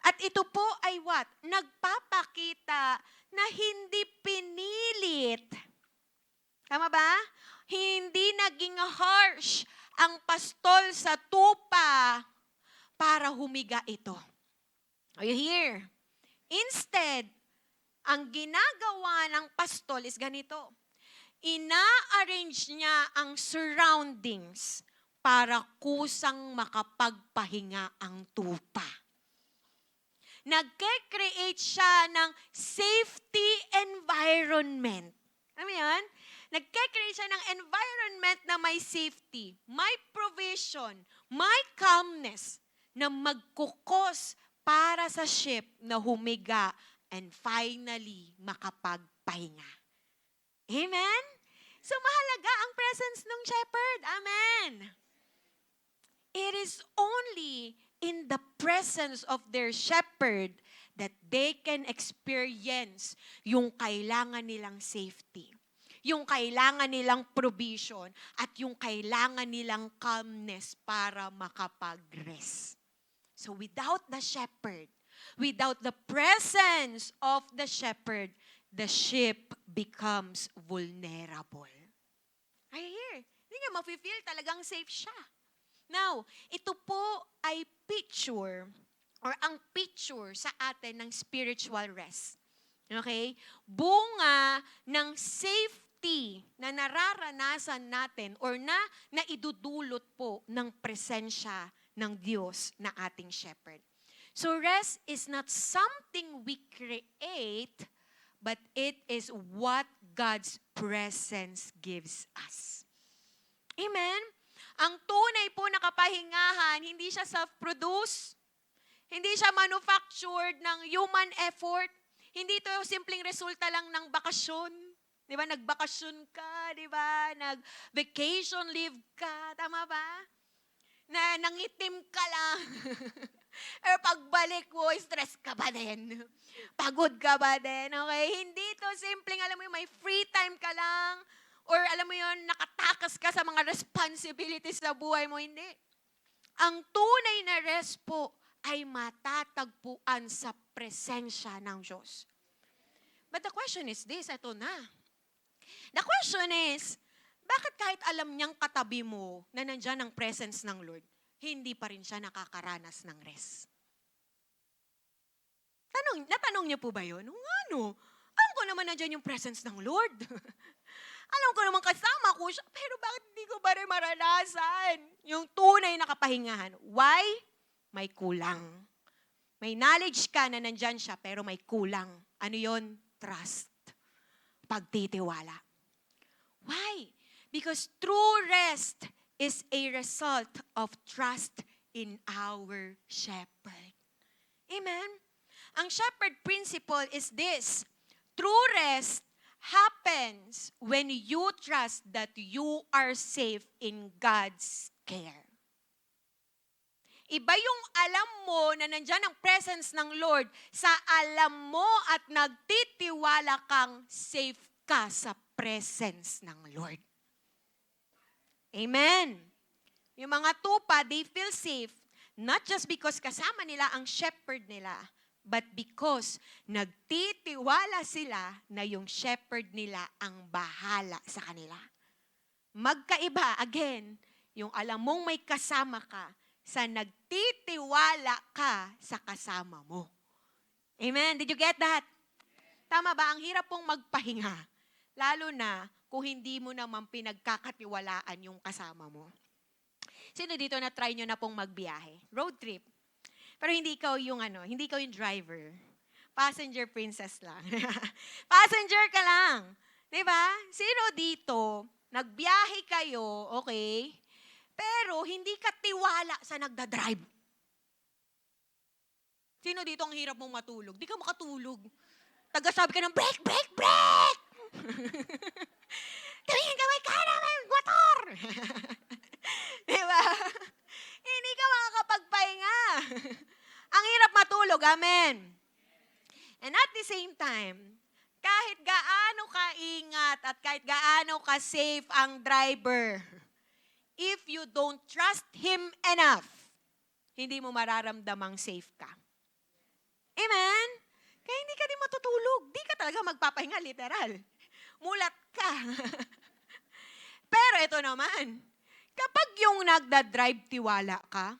At ito po ay what? Nagpapakita na hindi pinilit. Tama ba? Hindi naging harsh ang pastol sa tupa para humiga ito. Are you here? Instead, ang ginagawa ng pastol is ganito. Ina-arrange niya ang surroundings para kusang makapagpahinga ang tupa. Nagke-create siya ng safety environment. Alam mo yan? Nagke-create siya ng environment na may safety, may provision, may calmness na magkukos para sa ship na humiga and finally makapagpahinga. Amen? So mahalaga ang presence ng shepherd. Amen. It is only in the presence of their shepherd that they can experience yung kailangan nilang safety, yung kailangan nilang provision, at yung kailangan nilang calmness para makapag-rest. So without the shepherd, without the presence of the shepherd, the sheep becomes vulnerable. Ay, here, hindi niya mafe-feel talagang safe siya. Now, ito po ay picture or ang picture sa atin ng spiritual rest. Okay? Bunga ng safety na nararanasan natin or na naidudulot po ng presensya ng Diyos na ating shepherd. So rest is not something we create, but it is what God's presence gives us. Amen? Ang tunay po na kapahingahan, hindi siya self-produce, hindi siya manufactured ng human effort, hindi ito simpleng resulta lang ng bakasyon. Di ba? Nagbakasyon ka, di ba? Nag-vacation leave ka, tama ba? Na nangitim ka lang. Pero pagbalik mo, stress ka ba din? Pagod ka ba din? Okay? Hindi ito simpleng, alam mo yun, may free time ka lang, or alam mo yun, nakatakas ka sa mga responsibilities sa buhay mo. Hindi. Ang tunay na rest po ay matatagpuan sa presensya ng Diyos. But the question is this, ito na. The question is, bakit kahit alam niyang katabi mo na nandyan ang presence ng Lord, hindi pa rin siya nakakaranas ng rest? Natanong niyo po ba yun? Ano? Alam ko naman nandyan yung presence ng Lord. Alam ko naman kasama ko siya, pero bakit hindi ko ba rin maranasan yung tunay na kapahingahan? Why? May kulang. May knowledge ka na nandyan siya, pero may kulang. Ano yon? Trust. Pagtitiwala. Why? Because true rest is a result of trust in our shepherd. Amen? Ang shepherd principle is this. True rest happens when you trust that you are safe in God's care. Iba yung alam mo na nandyan ang presence ng Lord sa alam mo at nagtitiwala kang safe ka sa presence ng Lord. Amen. Yung mga tupa, they feel safe not just because kasama nila ang shepherd nila, but because nagtitiwala sila na yung shepherd nila ang bahala sa kanila. Magkaiba, again, yung alam mong may kasama ka sa nagtitiwala ka sa kasama mo. Amen? Did you get that? Tama ba? Ang hirap pong magpahinga. Lalo na kung hindi mo naman pinagkakatiwalaan yung kasama mo. Sino dito na try nyo na pong magbiyahe? Road trip. Pero hindi ikaw yung driver. Passenger princess lang. Passenger ka lang. Di ba? Sino dito, nagbiyahe kayo, okay, pero hindi ka tiwala sa nagdadrive? Sino dito ang hirap mong matulog? Di ka makatulog. Tagasabi ka ng brake, brake, brake! Tumingin ka, may kanan, may motor! Di ba? Hindi ka makakapagpahinga. Ang hirap matulog, amen. And at the same time, kahit gaano ka-ingat at kahit gaano ka-safe ang driver, if you don't trust him enough, hindi mo mararamdamang safe ka. Amen? Kaya hindi ka din matutulog. Di ka talaga magpapahinga, literal. Mulat ka. Pero ito naman, kapag yung nagda-drive, tiwala ka,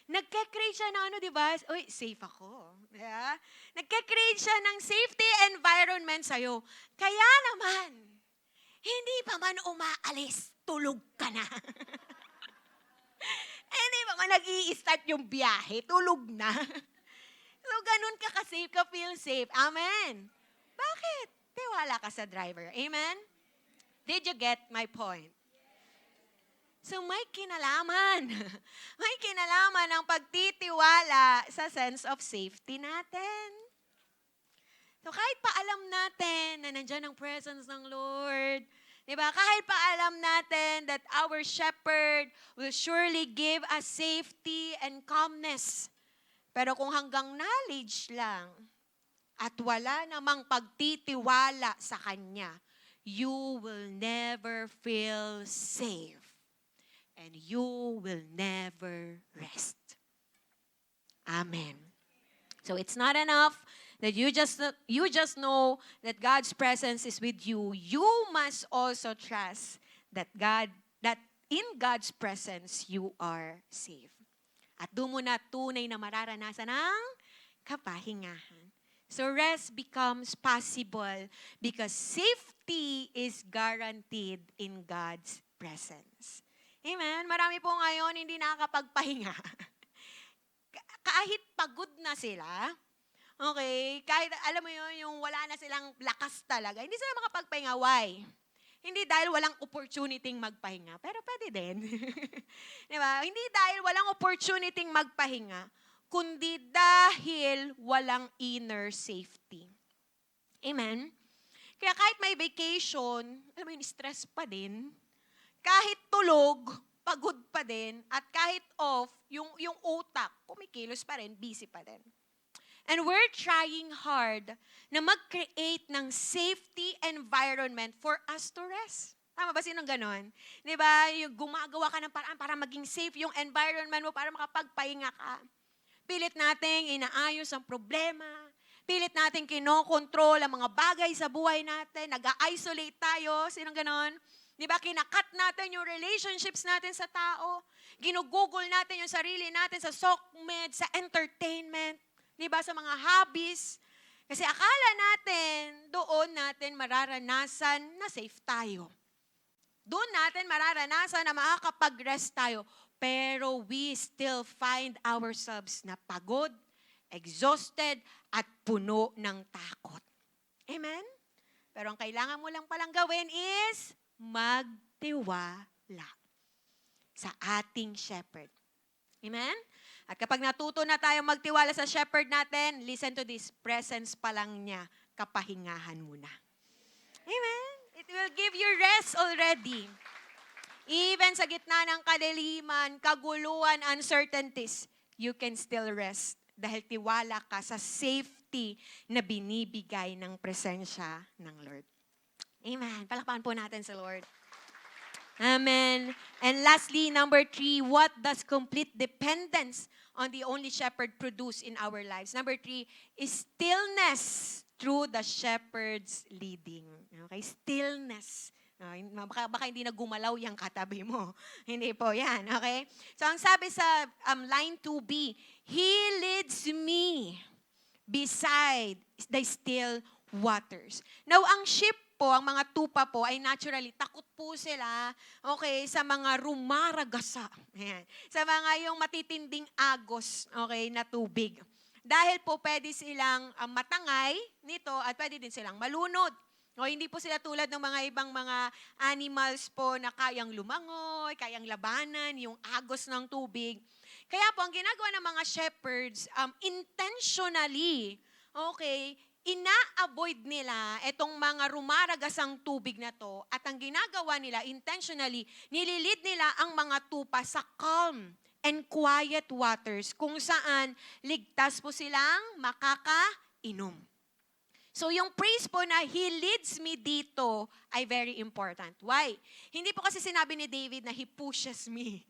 nagke-create siya ng ano, di ba? Uy, safe ako. Yeah? Nagke-create siya ng safety environment sa'yo. Kaya naman, hindi pa man umaalis, tulog ka na. Hindi pa man nag-i-start yung biyahe, tulog na. So, ganun ka ka-safe, ka feel safe. Amen. Bakit? Tiwala ka sa driver. Amen? Did you get my point? So may kinalaman. May kinalaman ang pagtitiwala sa sense of safety natin. So kahit pa alam natin na nandyan ang presence ng Lord, di ba? Kahit pa alam natin that our shepherd will surely give us safety and calmness. Pero kung hanggang knowledge lang at wala namang pagtitiwala sa Kanya, you will never feel safe. And you will never rest. Amen. So it's not enough that you just know that God's presence is with you. You must also trust that in God's presence you are safe. At doon mo na tunay na mararanasan ang kapahingahan. So rest becomes possible because safety is guaranteed in God's presence. Amen? Marami po ngayon hindi nakakapagpahinga. Kahit pagod na sila, okay, kahit alam mo yun, yung wala na silang lakas talaga, hindi sila makapagpahinga. Why? Hindi dahil walang opportunity magpahinga, pero pwede din. Di ba? Hindi dahil walang opportunity magpahinga, kundi dahil walang inner safety. Amen? Kaya kahit may vacation, alam mo yun, stress pa din. Kahit tulog, pagod pa din. At kahit off, yung utak, kumikilos pa rin, busy pa din. And we're trying hard na mag-create ng safety environment for us to rest. Tama ba? Sinong ganon? Di ba? Yung gumagawa ka ng paraan para maging safe yung environment mo para makapagpahinga ka. Pilit nating inaayos ang problema. Pilit nating kinokontrol ang mga bagay sa buhay natin. Nag-isolate tayo. Sinong ganon? Di ba, kinakat natin yung relationships natin sa tao. Ginugugol natin yung sarili natin sa SOCMED, sa entertainment. Di ba, sa mga hobbies. Kasi akala natin, doon natin mararanasan na safe tayo. Doon natin mararanasan na makakapag-rest tayo. Pero we still find ourselves na pagod, exhausted, at puno ng takot. Amen? Pero ang kailangan mo lang palang gawin is magtiwala sa ating shepherd. Amen? At kapag natuto na tayo magtiwala sa shepherd natin, listen to this, presence pa lang niya, kapahingahan mo na. Amen? It will give you rest already. Even sa gitna ng kadiliman, kaguluhan, uncertainties, you can still rest dahil tiwala ka sa safety na binibigay ng presensya ng Lord. Amen. Palakpakan po natin sa Lord. Amen. And lastly, number 3, what does complete dependence on the only shepherd produce in our lives? Number 3 is stillness through the shepherd's leading. Okay? Stillness. Baka hindi na gumalaw yung katabi mo. Hindi po yan. Okay? So ang sabi sa line 2b, He leads me beside the still waters. Now, ang sheep po, ang mga tupa po, ay naturally, takot po sila, okay, sa mga rumaragasa. Ayan. Sa mga yung matitinding agos, okay, na tubig. dahil po pwede silang matangay nito at pwede din silang malunod. O hindi po sila tulad ng mga ibang mga animals po na kayang lumangoy, kayang labanan, yung agos ng tubig. Kaya po, ang ginagawa ng mga shepherds, intentionally, okay, ina-avoid nila itong mga rumaragasang tubig na to at ang ginagawa nila, intentionally, nililid nila ang mga tupa sa calm and quiet waters kung saan ligtas po silang makakainom. So yung praise po na He leads me dito ay very important. Why? Hindi po kasi sinabi ni David na He pushes me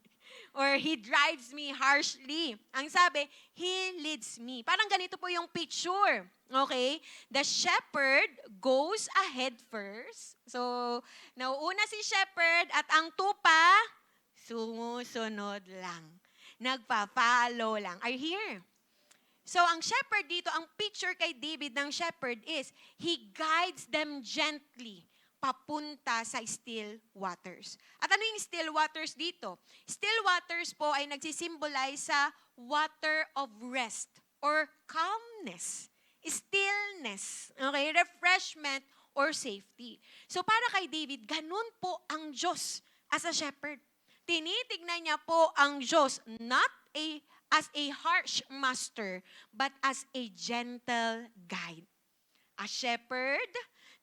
or He drives me harshly. Ang sabi, He leads me. Parang ganito po yung picture. Okay? The shepherd goes ahead first. So, nauuna si shepherd at ang tupa, sumusunod lang. Nagpa-follow lang. Are you here? So, ang shepherd dito, ang picture kay David ng shepherd is, he guides them gently papunta sa still waters. At ano yung still waters dito? Still waters po ay nagsisimbolize sa water of rest or calmness, stillness, okay, refreshment or safety. So, para kay David, ganun po ang Diyos as a shepherd. Tinitignan niya po ang Diyos not as a harsh master, but as a gentle guide. A shepherd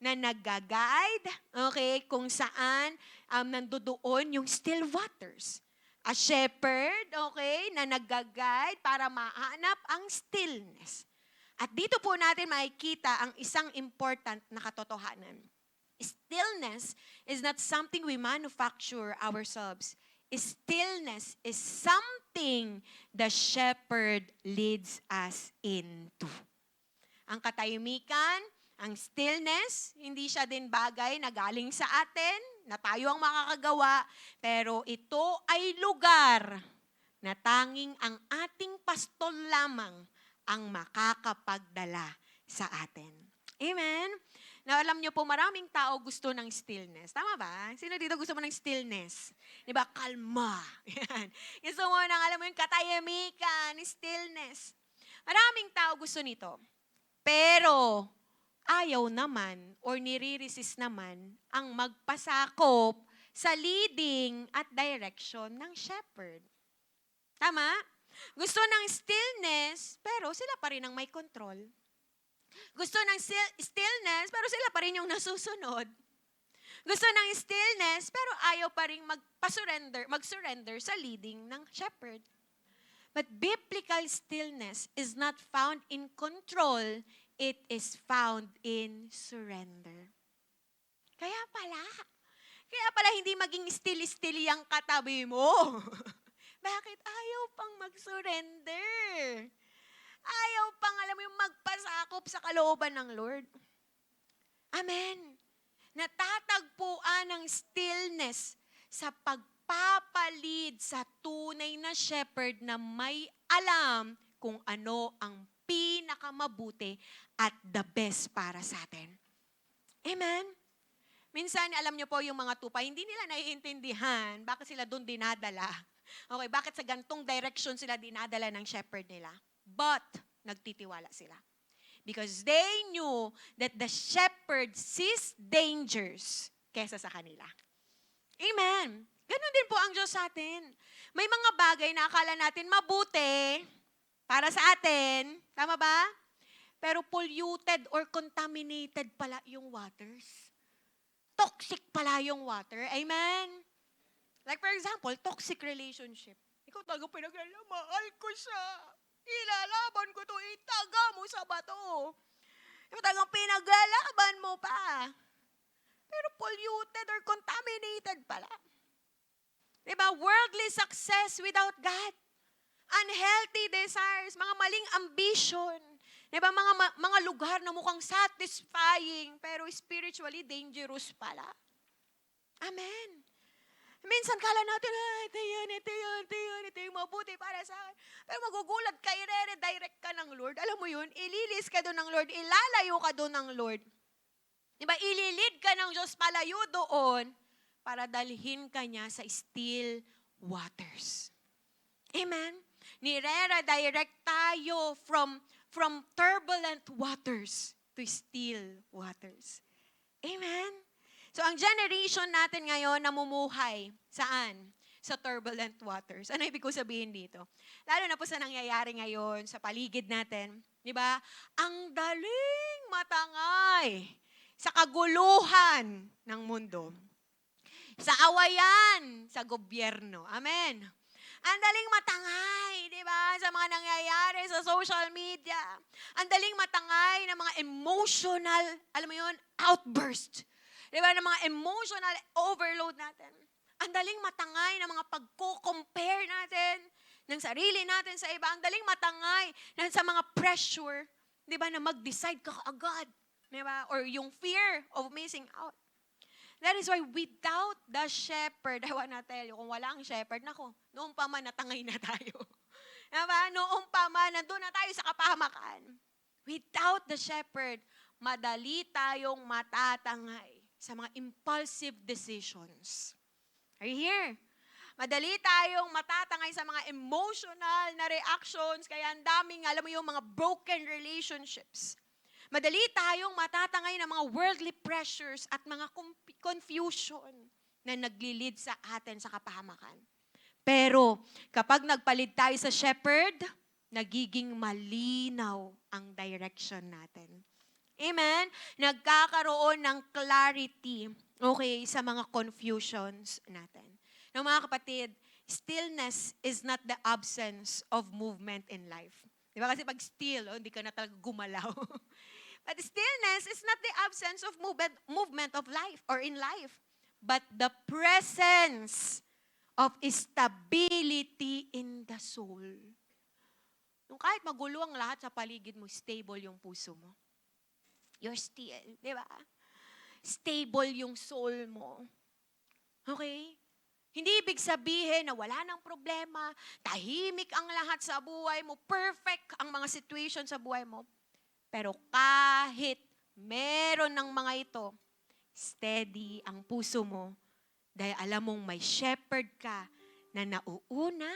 na nag-guide, okay, kung saan nandoon yung still waters. A shepherd, okay, na nag-guide para mahanap ang stillness. At dito po natin makikita ang isang important na katotohanan. Stillness is not something we manufacture ourselves. Stillness is something the shepherd leads us into. Ang katahimikan, ang stillness, hindi siya din bagay na galing sa atin, na tayo ang makakagawa, pero ito ay lugar na tanging ang ating pastol lamang ang makakapagdala sa atin. Amen? Na alam niyo po, maraming tao gusto ng stillness. Tama ba? Sino dito gusto mo ng stillness? Di ba? Kalma. Yan. Gusto mo ng, alam mo yung katahimikan, stillness. Maraming tao gusto nito. Pero, ayaw naman or nire-resist naman ang magpasakop sa leading at direction ng shepherd. Tama? Gusto ng stillness, pero sila pa rin ang may control. Gusto ng stillness, pero sila pa rin yung nasusunod. Gusto ng stillness, pero ayaw pa rin mag-surrender sa leading ng shepherd. But biblical stillness is not found in control, it is found in surrender. Kaya pala hindi maging still ang katabi mo. Bakit ayaw pang mag-surrender? Ayaw pang, alam mo yung magpasakop sa kalooban ng Lord. Amen. Natatagpuan ng stillness sa pagpapalid sa tunay na shepherd na may alam kung ano ang pinakamabuti at the best para sa atin. Amen. Minsan, alam niyo po yung mga tupa, hindi nila naiintindihan bakit sila doon dinadala. Okay, bakit sa gantong direction sila dinadala ng shepherd nila. But, nagtitiwala sila. Because they knew that the shepherd sees dangers kesa sa kanila. Amen. Ganon din po ang Diyos sa atin. May mga bagay na akala natin mabuti para sa atin. Tama ba? Pero polluted or contaminated pala yung waters. Toxic pala yung water. Amen? Like for example, toxic relationship. Ikaw talaga pinaglala, mahal ko siya. Ilalaban ko to, itaga mo sa bato. Ikaw talagang pinaglalaban mo pa. Pero polluted or contaminated pala. Diba? Worldly success without God. Unhealthy desires, mga maling ambition. Diba? Mga lugar na mukhang satisfying, pero spiritually dangerous pala. Amen. Minsan kala natin, ito yung mabuti para sa akin. Pero magugulat ka, i-redirect ka ng Lord. Alam mo yun, ililis ka doon ng Lord, ilalayo ka doon ng Lord. Diba? Ililid ka ng Diyos palayo doon para dalhin ka niya sa still waters. Amen? Nire-redirect tayo from turbulent waters to still waters. Amen? So ang generation natin ngayon namumuhay, saan? Sa turbulent waters. Ano ibig ko sabihin dito? Lalo na po sa nangyayari ngayon sa paligid natin. Di ba? Ang daling matangay sa kaguluhan ng mundo. Sa awayan sa gobyerno. Amen. Ang daling matangay, di ba? Sa mga nangyayari sa social media. Ang daling matangay ng mga emotional, alam mo yun, outburst. Di ba? Ng mga emotional overload natin. Ang daling matangay ng mga pagko-compare natin ng sarili natin sa iba. Ang daling matangay sa mga pressure, di ba, na mag-decide ka agad. Di ba? Or yung fear of missing out. That is why without the shepherd, I wanna tell you, kung wala ang shepherd, nako, noong pa man natangay na tayo. Diba? Noong pa man, nandun na tayo sa kapahamakan. Without the shepherd, madali tayong matatangay sa mga impulsive decisions. Are you here? Madali tayong matatangay sa mga emotional na reactions, kaya ang daming, alam mo yung mga broken relationships. Madali tayong matatangay ng mga worldly pressures at mga confusion na naglilid sa atin sa kapahamakan. Pero kapag nagpalit tayo sa shepherd, nagiging malinaw ang direction natin. Amen? Nagkakaroon ng clarity, okay, sa mga confusions natin. Now, mga kapatid, stillness is not the absence of movement in life. Di ba? Kasi pag still, hindi ka na talaga gumalaw. But stillness is not the absence of movement of life or in life, but the presence of stability in the soul. Yung kahit magulo ang lahat sa paligid mo, stable yung puso mo. You're still, di ba? Stable yung soul mo. Okay? Hindi ibig sabihin na wala nang problema, tahimik ang lahat sa buhay mo, perfect ang mga situation sa buhay mo. Pero kahit meron ng mga ito, steady ang puso mo dahil alam mong may shepherd ka na nauuna,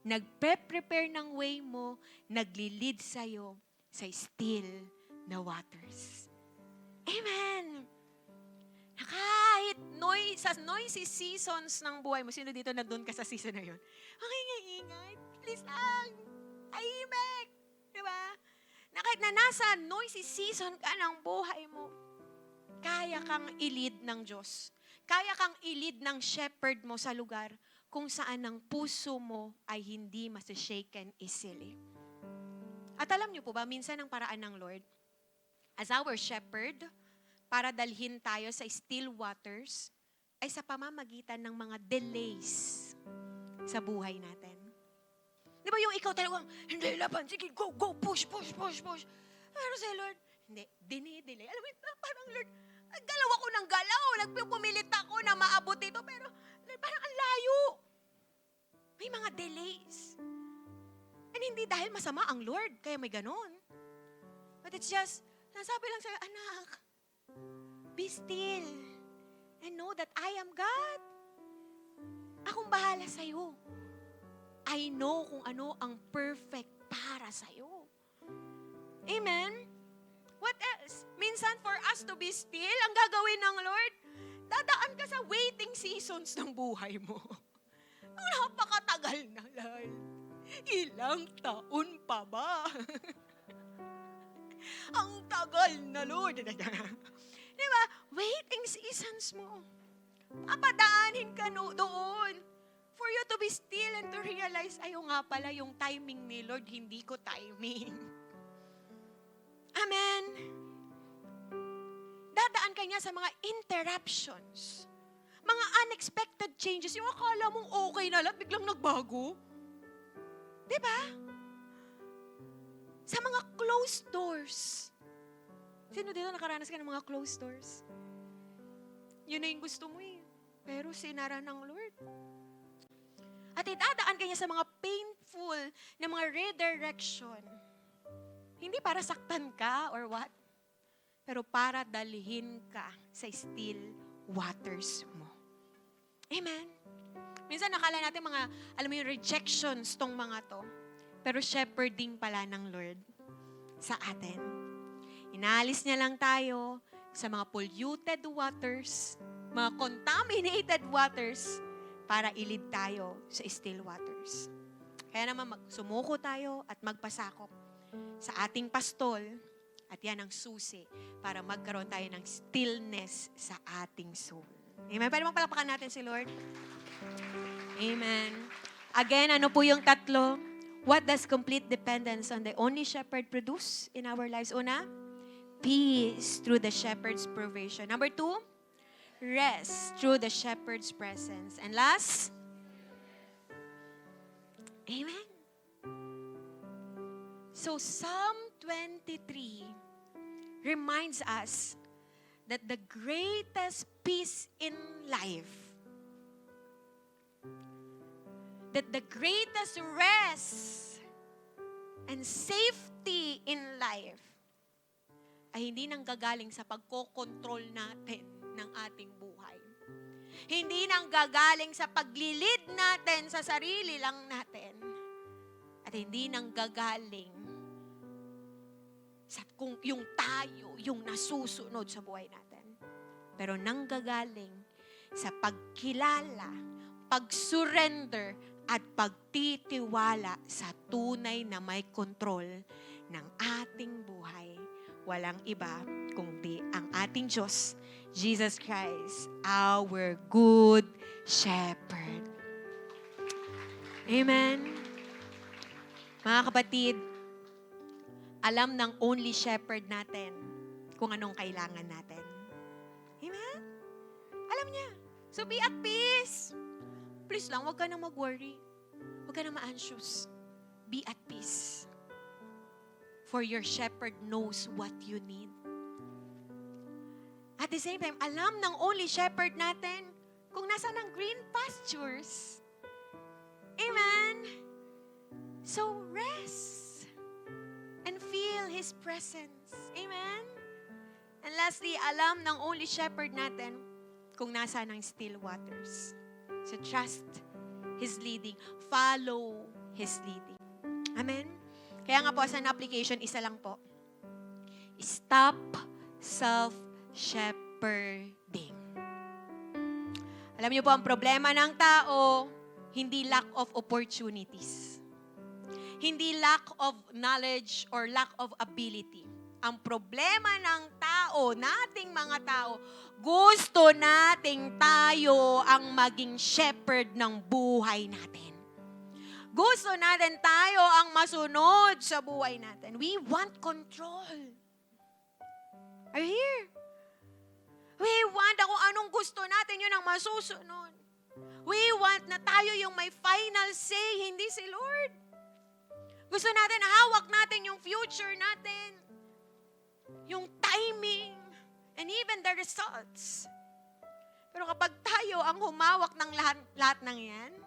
nagpe-prepare ng way mo, nagli-lead sa'yo sa still na waters. Amen! Na kahit sa noisy seasons ng buhay mo, sino dito nandun ka sa season na yun? Ingay, please lang, tahimik, di ba? Na kahit na nasa noisy season ka ng buhay mo, kaya kang i-lead ng Diyos. Kaya kang i-lead ng shepherd mo sa lugar kung saan ang puso mo ay hindi masashaken easily. At alam niyo po ba, minsan ang paraan ng Lord, as our shepherd, para dalhin tayo sa still waters, ay sa pamamagitan ng mga delays sa buhay natin. Di ba yung ikaw talagang, hindi laban, sige, go, push. Pero si Lord, hindi, dinidilay. Alam mo, parang Lord, galaw ako ng galaw, nagpumilit ako na maabot ito, pero Lord, parang ang layo. May mga delays. And hindi dahil masama ang Lord, kaya may ganon. But it's just, nasabi lang sa'yo, anak, be still and know that I am God. Akong bahala sa'yo. I know kung ano ang perfect para sa'yo. Amen? What else? Minsan for us to be still, ang gagawin ng Lord, dadaan ka sa waiting seasons ng buhay mo. Napakatagal na, Lord. Ilang taon pa ba? Ang tagal na, Lord. Di ba? Waiting seasons mo. Papadaanin ka doon. For you to be still and to realize, ayaw nga pala yung timing ni Lord, hindi ko timing. Amen. Dadaan ka niya sa mga interruptions. Mga unexpected changes. Yung akala mong okay na lahat, biglang nagbago. Diba? Sa mga closed doors. Sino dito nakaranas ka ng mga closed doors? Yun na yung gusto mo eh. Pero sinara ng Lord. At idadaan ka niya sa mga painful na mga redirection. Hindi para saktan ka or what, pero para dalhin ka sa still waters mo. Amen? Minsan nakala natin mga, alam mo yung rejections tong mga to, pero shepherding pala ng Lord. sa atin. Inalis niya lang tayo sa mga polluted waters, mga contaminated waters, para ilid tayo sa still waters. Kaya naman sumuko tayo at magpasakop sa ating pastol, at yan ang susi para magkaroon tayo ng stillness sa ating soul. Amen. Pwede mong palapakan natin si Lord? Amen. Again, ano po yung tatlo? What does complete dependence on the only shepherd produce in our lives? Una, peace through the shepherd's provision. Number 2, rest through the shepherd's presence. And last, amen. So Psalm 23 reminds us that the greatest peace in life, that the greatest rest and safety in life ay hindi nanggagaling sa pagkokontrol natin ng ating buhay. Hindi nanggagaling sa paglilid natin sa sarili lang natin. At hindi nanggagaling sa kung yung tayo, yung nasusunod sa buhay natin. Pero nanggagaling sa pagkilala, pag-surrender, at pagtitiwala sa tunay na may kontrol ng ating buhay. Walang iba kundi ang ating Diyos, Jesus Christ, our good shepherd. Amen. Mga kapatid, alam ng only shepherd natin kung anong kailangan natin. Amen? Alam niya. So be at peace. Please lang, huwag ka na mag-worry. Huwag ka na ma-anxious. Be at peace. For your shepherd knows what you need. At the same time, alam ng only shepherd natin kung nasa ng green pastures. Amen? So rest and feel His presence. Amen? And lastly, alam ng only shepherd natin kung nasa ng still waters. So trust His leading. Follow His leading. Amen? Kaya nga po, as an application, isa lang po. Stop self-shepherding. Alam niyo po, ang problema ng tao, hindi lack of opportunities. Hindi lack of knowledge or lack of ability. Ang problema ng tao, nating mga tao, gusto nating tayo ang maging shepherd ng buhay natin. Gusto natin tayo ang masunod sa buhay natin. We want control. Are you here? We want na kung anong gusto natin, yun ang masusunod. We want na tayo yung may final say, hindi si Lord. Gusto natin, hawak natin yung future natin. Yung timing, and even the results. Pero kapag tayo ang humawak ng lahat ng yan,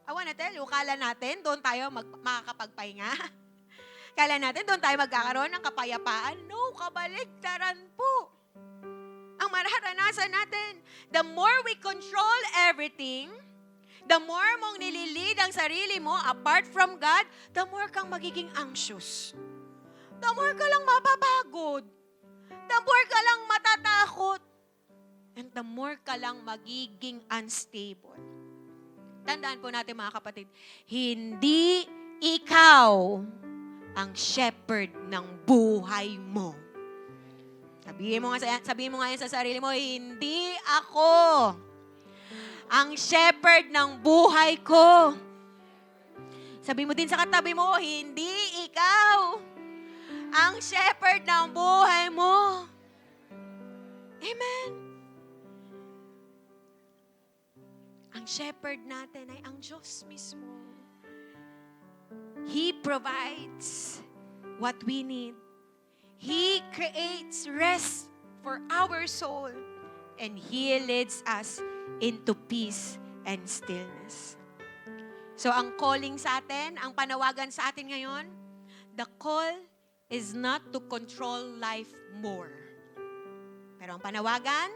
I wanna tell you, kala natin, doon tayo makakapagpahinga. Kala natin, doon tayo magkakaroon ng kapayapaan. No, kabaligtaran po. Ang mararanasan natin, the more we control everything, the more mong nililid ang sarili mo apart from God, the more kang magiging anxious. The more ka lang mapapagod. The more ka lang matatakot. And the more ka lang magiging unstable. Tandaan po natin mga kapatid, hindi ikaw ang shepherd ng buhay mo. Sabihin mo nga yan sa sarili mo, hindi ako ang shepherd ng buhay ko. Sabi mo din sa katabi mo, hindi ikaw ang shepherd ng buhay mo. Amen. Ang shepherd natin ay ang Diyos mismo. He provides what we need. He creates rest for our soul. And He leads us into peace and stillness. So ang calling sa atin, ang panawagan sa atin ngayon, the call is not to control life more. Pero ang panawagan,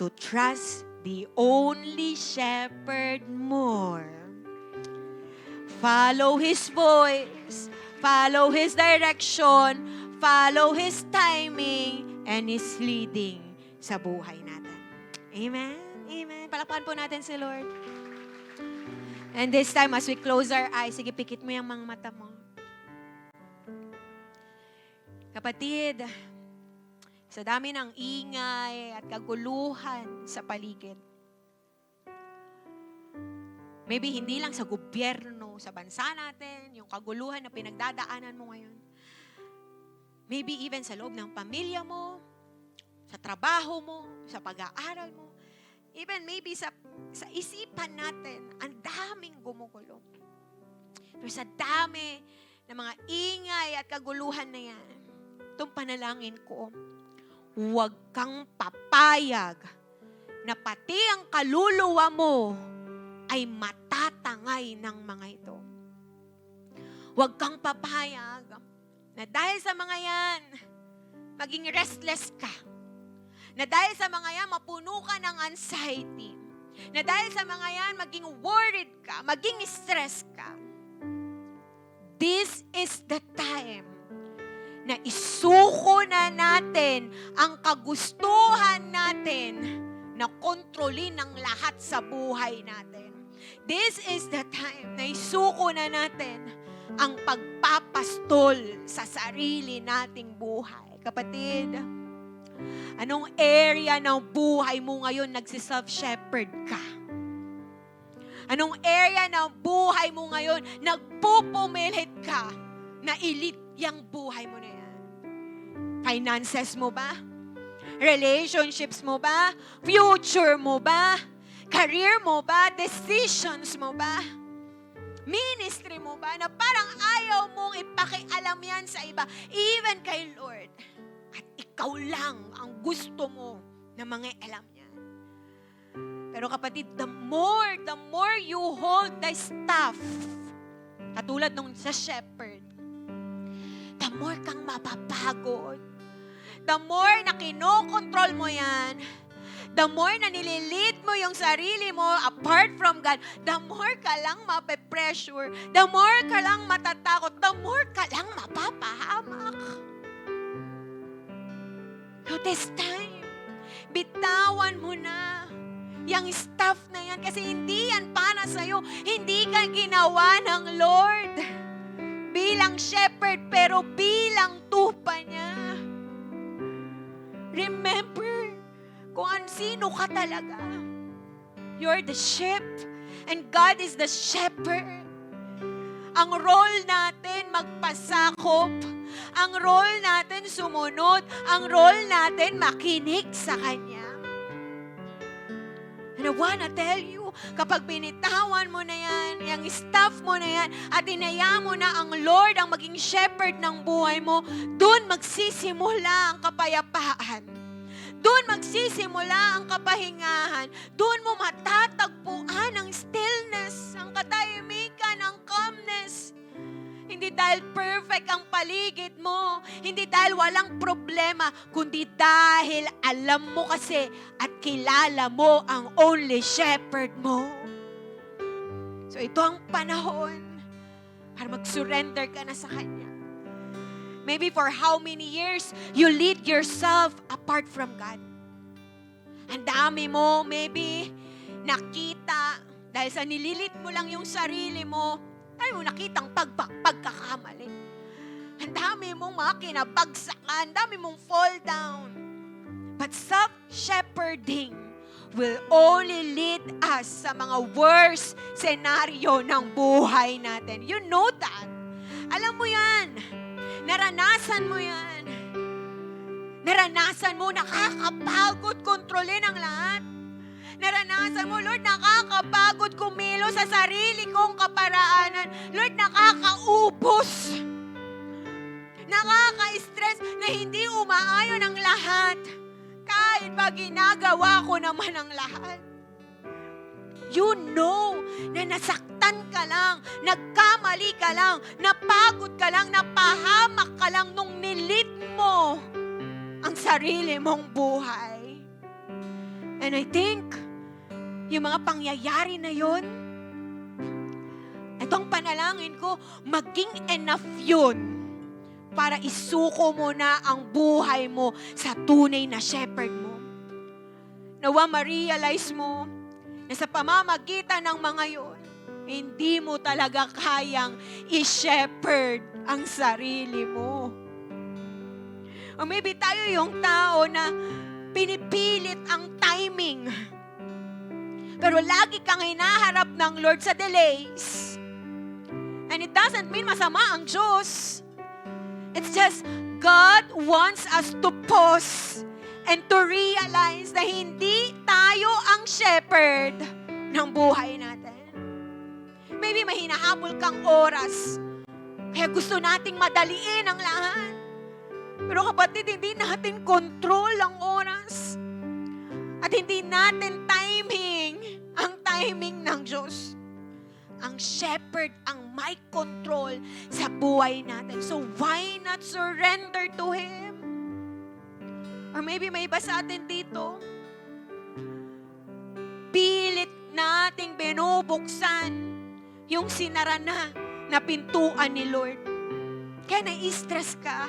to trust the only shepherd more. Follow His voice, Follow His direction, follow His timing, and His leading sa buhay natin. Amen? Amen. Palakpakan po natin si Lord. And this time, as we close our eyes, sige, pikit mo yung mga mata mo. Kapatid, sa dami ng ingay at kaguluhan sa paligid, maybe hindi lang sa gobyerno, sa bansa natin, yung kaguluhan na pinagdadaanan mo ngayon. Maybe even sa loob ng pamilya mo, sa trabaho mo, sa pag-aaral mo. Even maybe sa isipan natin, ang daming gumugulo. Pero sa dami ng mga ingay at kaguluhan na yan, itong panalangin ko, huwag kang papayag na pati ang kaluluwa mo ay matatangay ng mga ito. Huwag kang papayag na dahil sa mga yan, maging restless ka. Na dahil sa mga yan, mapuno ka ng anxiety. Na dahil sa mga yan, maging worried ka, maging stress ka. This is the time na isuko na natin ang kagustuhan natin na kontrolin ang lahat sa buhay natin. This is the time na isuko na natin ang pagpapastol sa sarili nating buhay. Kapatid, anong area ng buhay mo ngayon nagsi-self-shepherd ka? Anong area ng buhay mo ngayon nagpupumilit ka na ilit yung buhay mo na yan? Finances mo ba? Relationships mo ba? Future mo ba? Career mo ba? Decisions mo ba? Ministry mo ba? Na parang ayaw mong ipakialam yan sa iba. Even kay Lord. At ikaw lang ang gusto mo na mga alam niya. Pero kapatid, the more you hold the staff, katulad nung sa shepherd, the more kang mapapagod. The more na kinokontrol mo yan, the more na nililid mo yung sarili mo apart from God, the more ka lang mape-pressure, the more ka lang matatakot, the more ka lang mapapahamak. So this time, bitawan mo na yung stuff na yan kasi hindi yan para sa'yo. Hindi ka ginawa ng Lord bilang shepherd pero bilang tupa niya. Remember kung sino ka talaga. You're the sheep and God is the shepherd. Ang role natin magpasakop. Ang role natin sumunod. Ang role natin makinig sa Kanya. And I wanna tell you, kapag binitawan mo na yan, yung staff mo na yan, at inaya mo na ang Lord ang maging shepherd ng buhay mo, doon magsisimula ang kapayapaan. Doon magsisimula ang kapahingahan. Doon mo matatagpuan ang stillness, ang katahimikan, ang calmness. Hindi dahil perfect ang paligid mo, hindi dahil walang problema, kundi dahil alam mo kasi at kilala mo ang only shepherd mo. So ito ang panahon para mag-surrender ka na sa Kanya. Maybe for how many years you lead yourself apart from God. Ang dami mo, maybe, nakita, dahil sa nililit mo lang yung sarili mo, ay mo nakitang pagkakamali. Ang dami mong mga kinabagsakan, ang dami mong fall down. But self-shepherding will only lead us sa mga worst scenario ng buhay natin. You know that. Alam mo yan. Naranasan mo yan. Naranasan mo, nakakapagod kontrolin ang lahat. Naranasan mo, Lord, nakakapagod kumilo sa sarili kong kaparaanan. Lord, nakakaubos. Nakaka-stress na hindi umaayon ang lahat. Kahit pa ginagawa ko naman ang lahat. You know na nasaktan ka lang, nagkamali ka lang, napagod ka lang, napahamak ka lang nung nilit mo ang sarili mong buhay. And I think, yung mga pangyayari na yon, at ito ang panalangin ko, maging enough yun para isuko mo na ang buhay mo sa tunay na shepherd mo. Nawa ma-realize mo na sa pamamagitan ng mga yon, hindi mo talaga kayang i-shepherd ang sarili mo. O maybe tayo yung tao na pinipilit ang timing. Pero lagi kang hinaharap ng Lord sa delays. And it doesn't mean masama ang Diyos. It's just God wants us to pause and to realize na hindi tayo ang shepherd ng buhay natin. Maybe may hinahabol kang oras. Kaya gusto nating madaliin ang lahat. Pero kapatid, hindi natin control ang oras. At hindi natin ang timing ng Diyos. Ang shepherd ang may control sa buhay natin. So why not surrender to Him? Or maybe may iba sa atin dito, pilit nating binubuksan yung sinara na pintuan ni Lord. Kaya na-stress ka,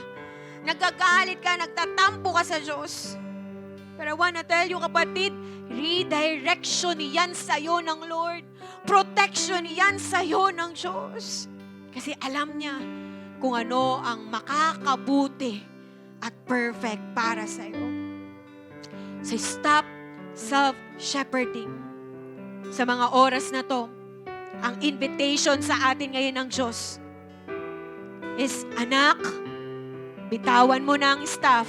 nagagalit ka, nagtatampo ka sa Diyos. Pero I wanna tell you, kapatid, redirection yan sa'yo ng Lord. Protection yan sa'yo ng Diyos. Kasi alam niya kung ano ang makakabuti at perfect para sa'yo. So stop self-shepherding. Sa mga oras na to, ang invitation sa atin ngayon ng Diyos is, anak, bitawan mo na ang staff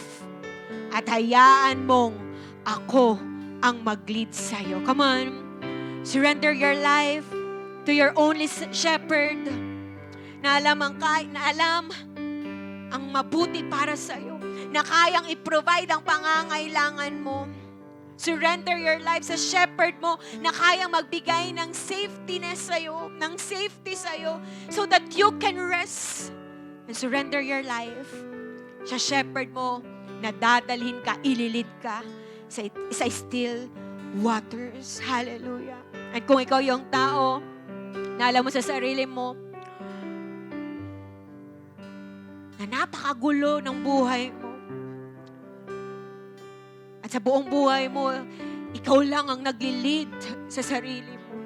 at hayaan mong ako ang mag-lead sa'yo. Come on. Surrender your life to your only shepherd na alam ang mabuti para sa'yo, na kayang i-provide ang pangangailangan mo. Surrender your life sa shepherd mo na kayang magbigay ng safety sa'yo so that you can rest. And surrender your life sa shepherd mo na dadalhin ka, ililid ka sa still waters. Hallelujah. At kung ikaw yung tao na alam mo sa sarili mo na napakagulo ng buhay mo, at sa buong buhay mo, ikaw lang ang nagli-lead sa sarili mo.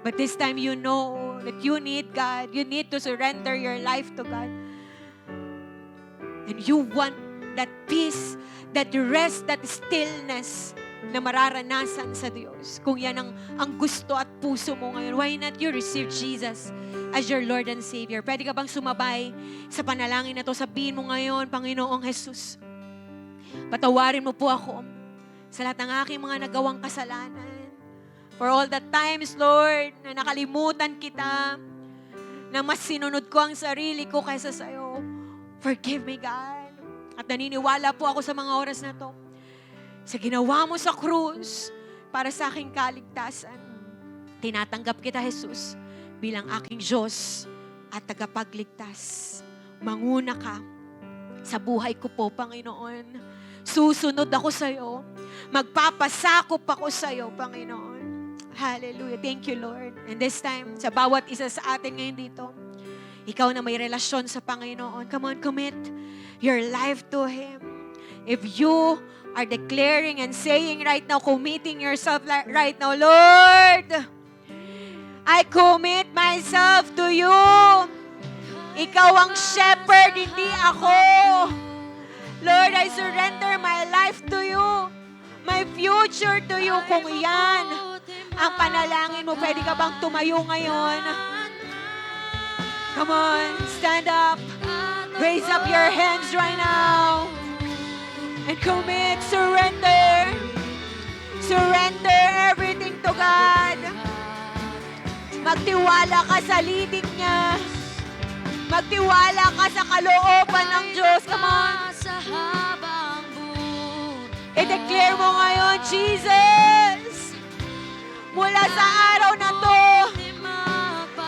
But this time you know that you need God. You need to surrender your life to God. And you want that peace, that rest, that stillness na mararanasan sa Diyos. Kung yan ang gusto at puso mo ngayon, why not you receive Jesus as your Lord and Savior? Pwede ka bang sumabay sa panalangin na to? Sabihin mo ngayon, Panginoong Jesus, patawarin mo po ako sa lahat ng aking mga nagawang kasalanan. For all the times, Lord, na nakalimutan kita, na mas sinunod ko ang sarili ko kaysa sa'yo. Forgive me, God. At naniniwala po ako sa mga oras na to, sa ginawa mo sa krus para sa aking kaligtasan. Tinatanggap kita, Jesus, bilang aking Diyos at tagapagligtas. Manguna ka sa buhay ko po, Panginoon. Susunod ako sa iyo. Magpapasakop ako sa iyo, Panginoon. Hallelujah. Thank you, Lord. And this time, sa bawat isa sa atin ngayon dito, ikaw na may relasyon sa Panginoon, come on, commit your life to Him. If you are declaring and saying right now, committing yourself right now, Lord, I commit myself to you. Ikaw ang shepherd, hindi ako. Lord, I surrender my life to you. My future to you. Kung yan ang panalangin mo, pwede ka bang tumayo ngayon? Come on, stand up. Raise up your hands right now. And commit, surrender. Surrender everything to God. Magtiwala ka sa leading niya. Magtiwala ka sa kalooban ng Diyos. Come on. I-declare mo ngayon, Jesus, mula sa araw na to,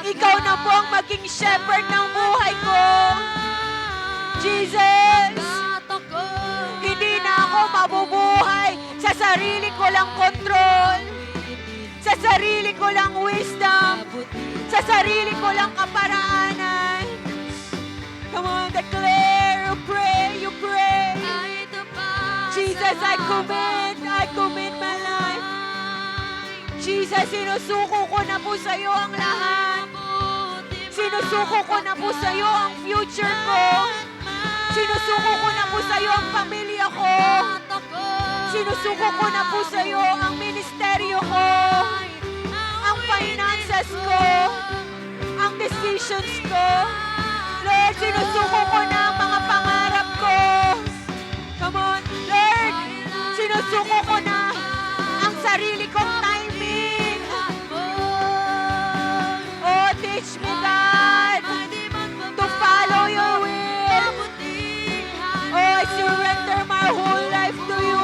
ikaw na po ang maging shepherd ng buhay ko. Jesus, hindi na ako mabubuhay sa sarili ko lang control, sa sarili ko lang wisdom, sa sarili ko lang kaparaanan. Come on, declare, you pray, you pray. Jesus, I commit my life. Jesus, sinusuko ko na po sa iyo ang lahat. Sinusuko ko na po sa iyo ang future ko. Sinusuko ko na po sa iyo ang pamilya ko. Sinusuko ko na po sa iyo ang ministeryo ko. Ang finances ko. Ang decisions ko. Lord, sinusuko ko na ang mga pangarap ko. Come on, Lord, sinusuko ko na ang sarili kong timing. Oh, teach me, God, to follow your will. Oh, I surrender my whole life to you.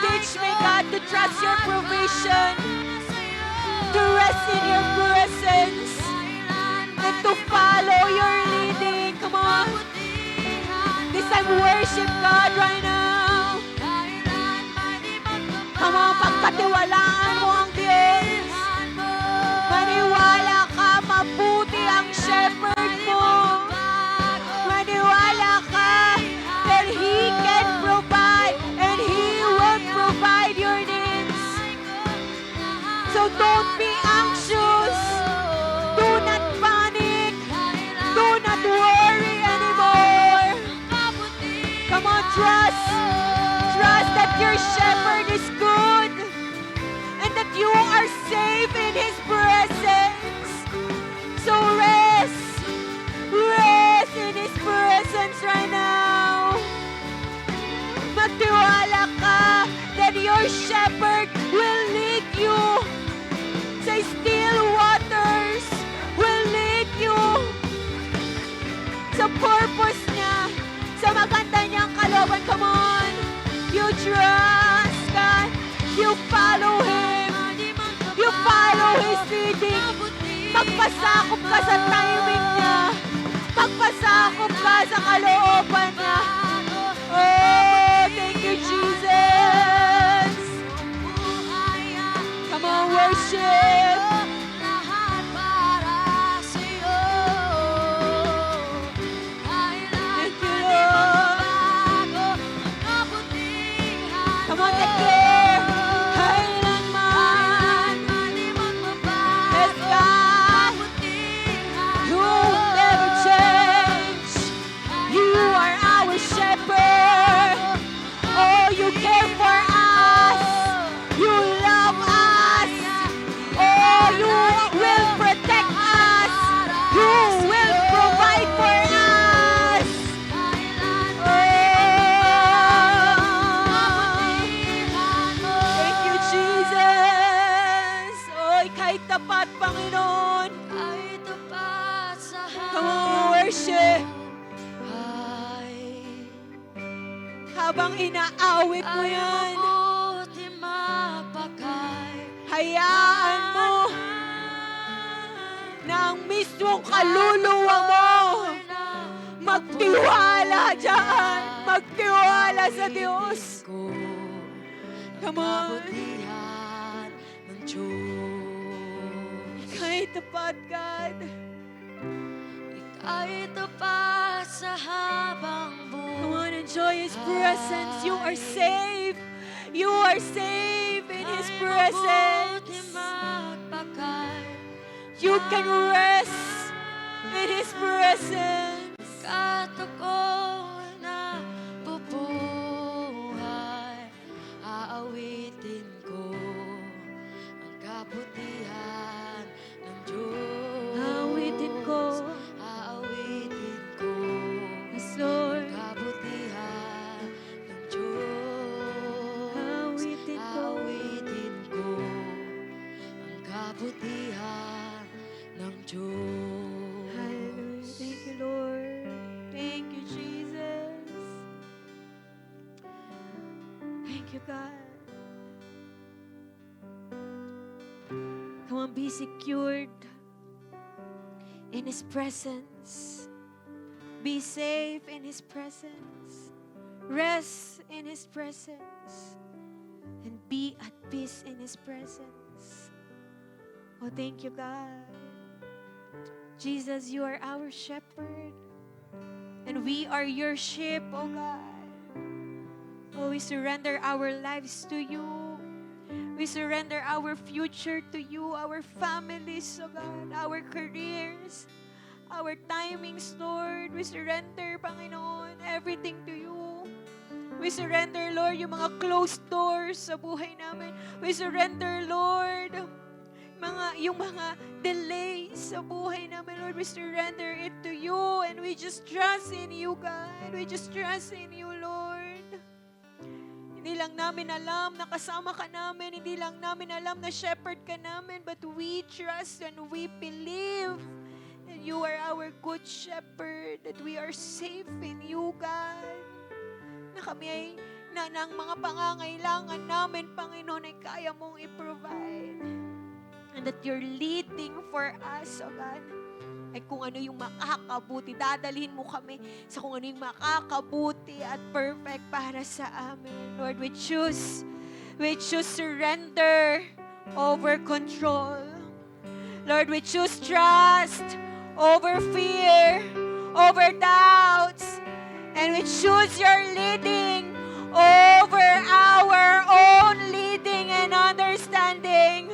Teach me, God, to trust your provision, to rest in your presence, and to follow your leading. Come on. This time, worship God right now. Come on, pagkatiwalaan mo ang Diyos. Maniwala ka, mabuti ang shepherd mo. Maniwala ka that He can provide and He will provide your needs. So don't be anxious. Do not panic. Do not worry anymore. Come on, trust. Trust that your shepherd is good and that you are safe in His presence. So rest. Rest in His presence right now. Magtiwala ka that your shepherd will lead you. Sa still waters will lead you. Sa purpose niya, sa maganda niyang kalooban. Come on. You trust God. You follow Him. You follow His leading. Magpasakop ka sa timing niya. Magpasakop ka sa kalooban niya. Oh, thank you, Jesus. Come on, worship. Thank you, Lord. Come on, declare. Kailanman. Yes, God. You will never change. You are our shepherd. Oh, you care for us. You love us. Oh, you will protect us. You will provide for us. Thank you, Jesus. Oy, kahit tapat, Panginoon. Come on, worship. Habang inaawit mo yan, hayaan mo na ang mismong kaluluwa mo magtiwala dyan. Magtiwala sa Diyos. Come on. Kahit tapat, God. Kahit pa sa habang Come on, enjoy His presence. You are safe. You are safe in His presence. You can rest in His presence. Kato ko na bubuhay, aawitin ko ang kabutihan ng Diyos. Awitin ko. Aawitin ko Yes, Lord. ang kabutihan ng Diyos. Awitin ko. Aawitin ko ang kabutihan ng Diyos. Hallelujah. Thank you, Lord. Thank you, Jesus. Thank you, God. Come on, be secured in His presence. Be safe in His presence. Rest in His presence. And be at peace in His presence. Oh, thank you, God. Jesus, you are our shepherd. And we are your sheep, oh God. Oh, we surrender our lives to you. We surrender our future to you, our families, oh God, our careers, our timings, Lord. We surrender, Panginoon, everything to you. We surrender, Lord, yung mga closed doors sa buhay namin. We surrender, Lord, yung mga delays sa buhay namin, Lord. We surrender it to you and we just trust in you, God. We just trust in you, Lord. Hindi lang namin alam na kasama ka namin. Hindi lang namin alam na shepherd ka namin. But we trust and we believe that you are our good shepherd. That we are safe in you, God. Na kami ay ng mga pangangailangan namin, Panginoon, ay kaya mong i-provide. And that you're leading for us, oh God. Ay kung ano yung makakabuti, dadalhin mo kami sa kung ano yung makakabuti at perfect para sa amin. Lord, we choose surrender over control. Lord, we choose trust over fear, over doubts, and we choose your leading over our own leading and understanding.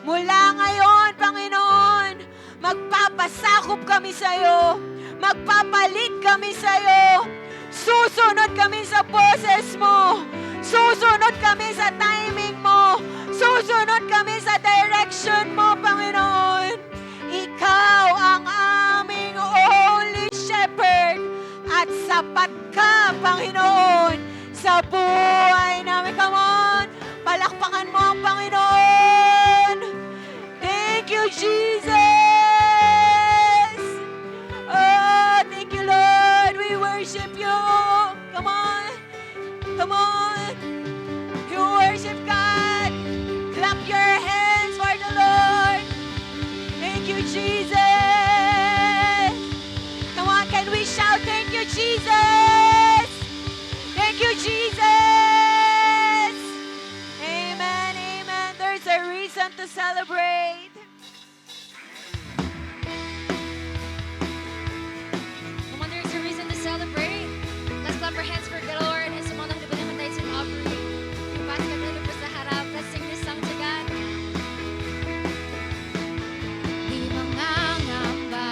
Mula ngayon, Panginoon, magpapasakop kami sa iyo. Magpapalit kami sa iyo. Susunod kami sa boses mo. Susunod kami sa timing mo. Susunod kami sa direction mo, Panginoon. Ikaw ang aming only shepherd at sapat ka, Panginoon, sa buhay namin. Come on, palakpakan mo ang Panginoon. Thank you, Jesus. Oh, thank you, Lord. We worship you. Come on. Come on. You worship God. Clap your hands for the Lord. Thank you, Jesus. Come on, can we shout, thank you, Jesus. Thank you, Jesus. Amen, amen. There's a reason to celebrate. Come on, there's a reason to celebrate. Let's clap our hands for the Lord. And sa mga nakalimutan tayo sa offering, yung basket na po sa harap. Let's sing this song to God. Di mangangamba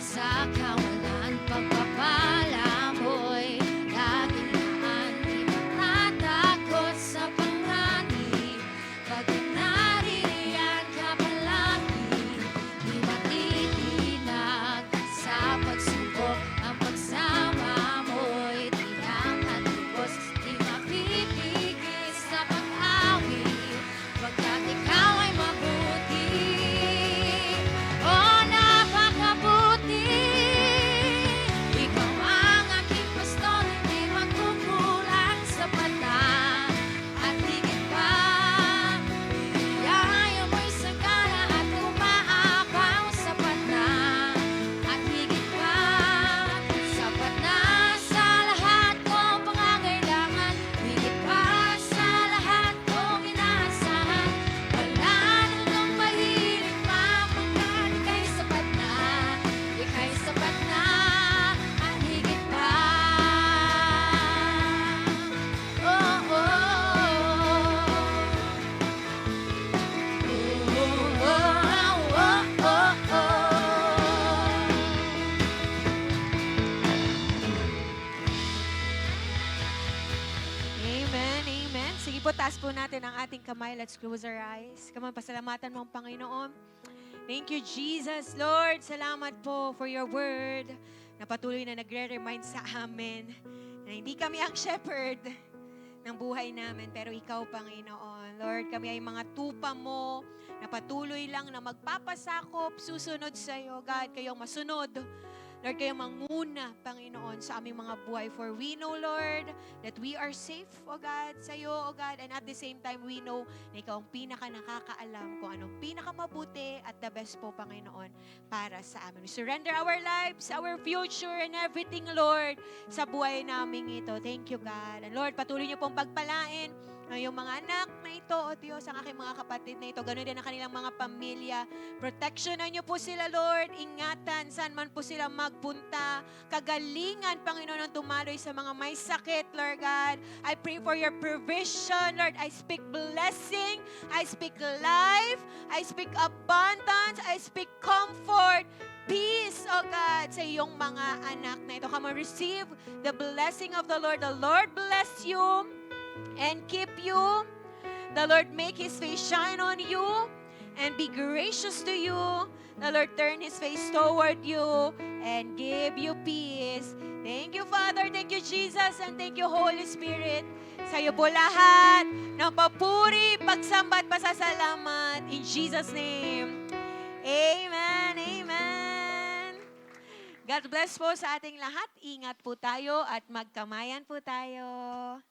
sa kawalan, pagpapala mo'y laging naan. Di matatakot sa panganib, pag naririyan ka palagi. Di matitinag sa pagsubok, ang pagsama mo'y tiyak at lubos. Di mapipigil sa pag-awi, pagkat ikaw ay mabuti. Oh, napakabuti. Ikaw ang aking pastor, hindi magkukulang sa pata. At higit pa, iayo mo'y sagana at umaapaw sa pata. At higit pa, sapat na sa lahat kong pangangailangan. Higit pa sa lahat kong inaasahan. Wala nang mahilig pa, pagkat ika'y sapat na. Ika'y sapat na, at higit pa. Oh, oh, oh. Oh, oh, oh, oh, Amen, amen. Sige po, taas po natin ang ating kamay. Let's close our eyes. Come on, pasalamatan mo ang Panginoon. Thank you, Jesus. Lord, salamat po for your word na patuloy na nagre-remind sa amin na hindi kami ang shepherd ng buhay namin, pero ikaw, Panginoon. Lord, kami ay mga tupa mo na patuloy lang na magpapasakop, susunod sa iyo. God, kayong masunod. Lord, kayo manguna, Panginoon, sa aming mga buhay. For we know, Lord, that we are safe, O God, sa iyo, O God. And at the same time, we know na ikaw ang pinaka nakakaalam kung anong pinakamabuti at the best po, Panginoon, para sa amin. We surrender our lives, our future, and everything, Lord, sa buhay namin ito. Thank you, God. And Lord, patuloy niyo pong pagpalain Yung mga anak na ito, O Diyos, ang aking mga kapatid na ito, ganoon din ang kanilang mga pamilya. Protectionan niyo po sila, Lord. Ingatan, saan man po sila magpunta. Kagalingan, Panginoon, ang tumaloy sa mga may sakit, Lord God. I pray for your provision, Lord. I speak blessing. I speak life. I speak abundance. I speak comfort. Peace, O God, sa iyong mga anak na ito. Come and receive the blessing of the Lord. The Lord bless you and keep you. The Lord make His face shine on you and be gracious to you. The Lord turn His face toward you and give you peace. Thank you, Father. Thank you, Jesus. And thank you, Holy Spirit. Sa iyo po lahat ng papuri, pagsamba at pasasalamat. In Jesus' name. Amen. Amen. God bless po sa ating lahat. Ingat po tayo at magkamayan po tayo.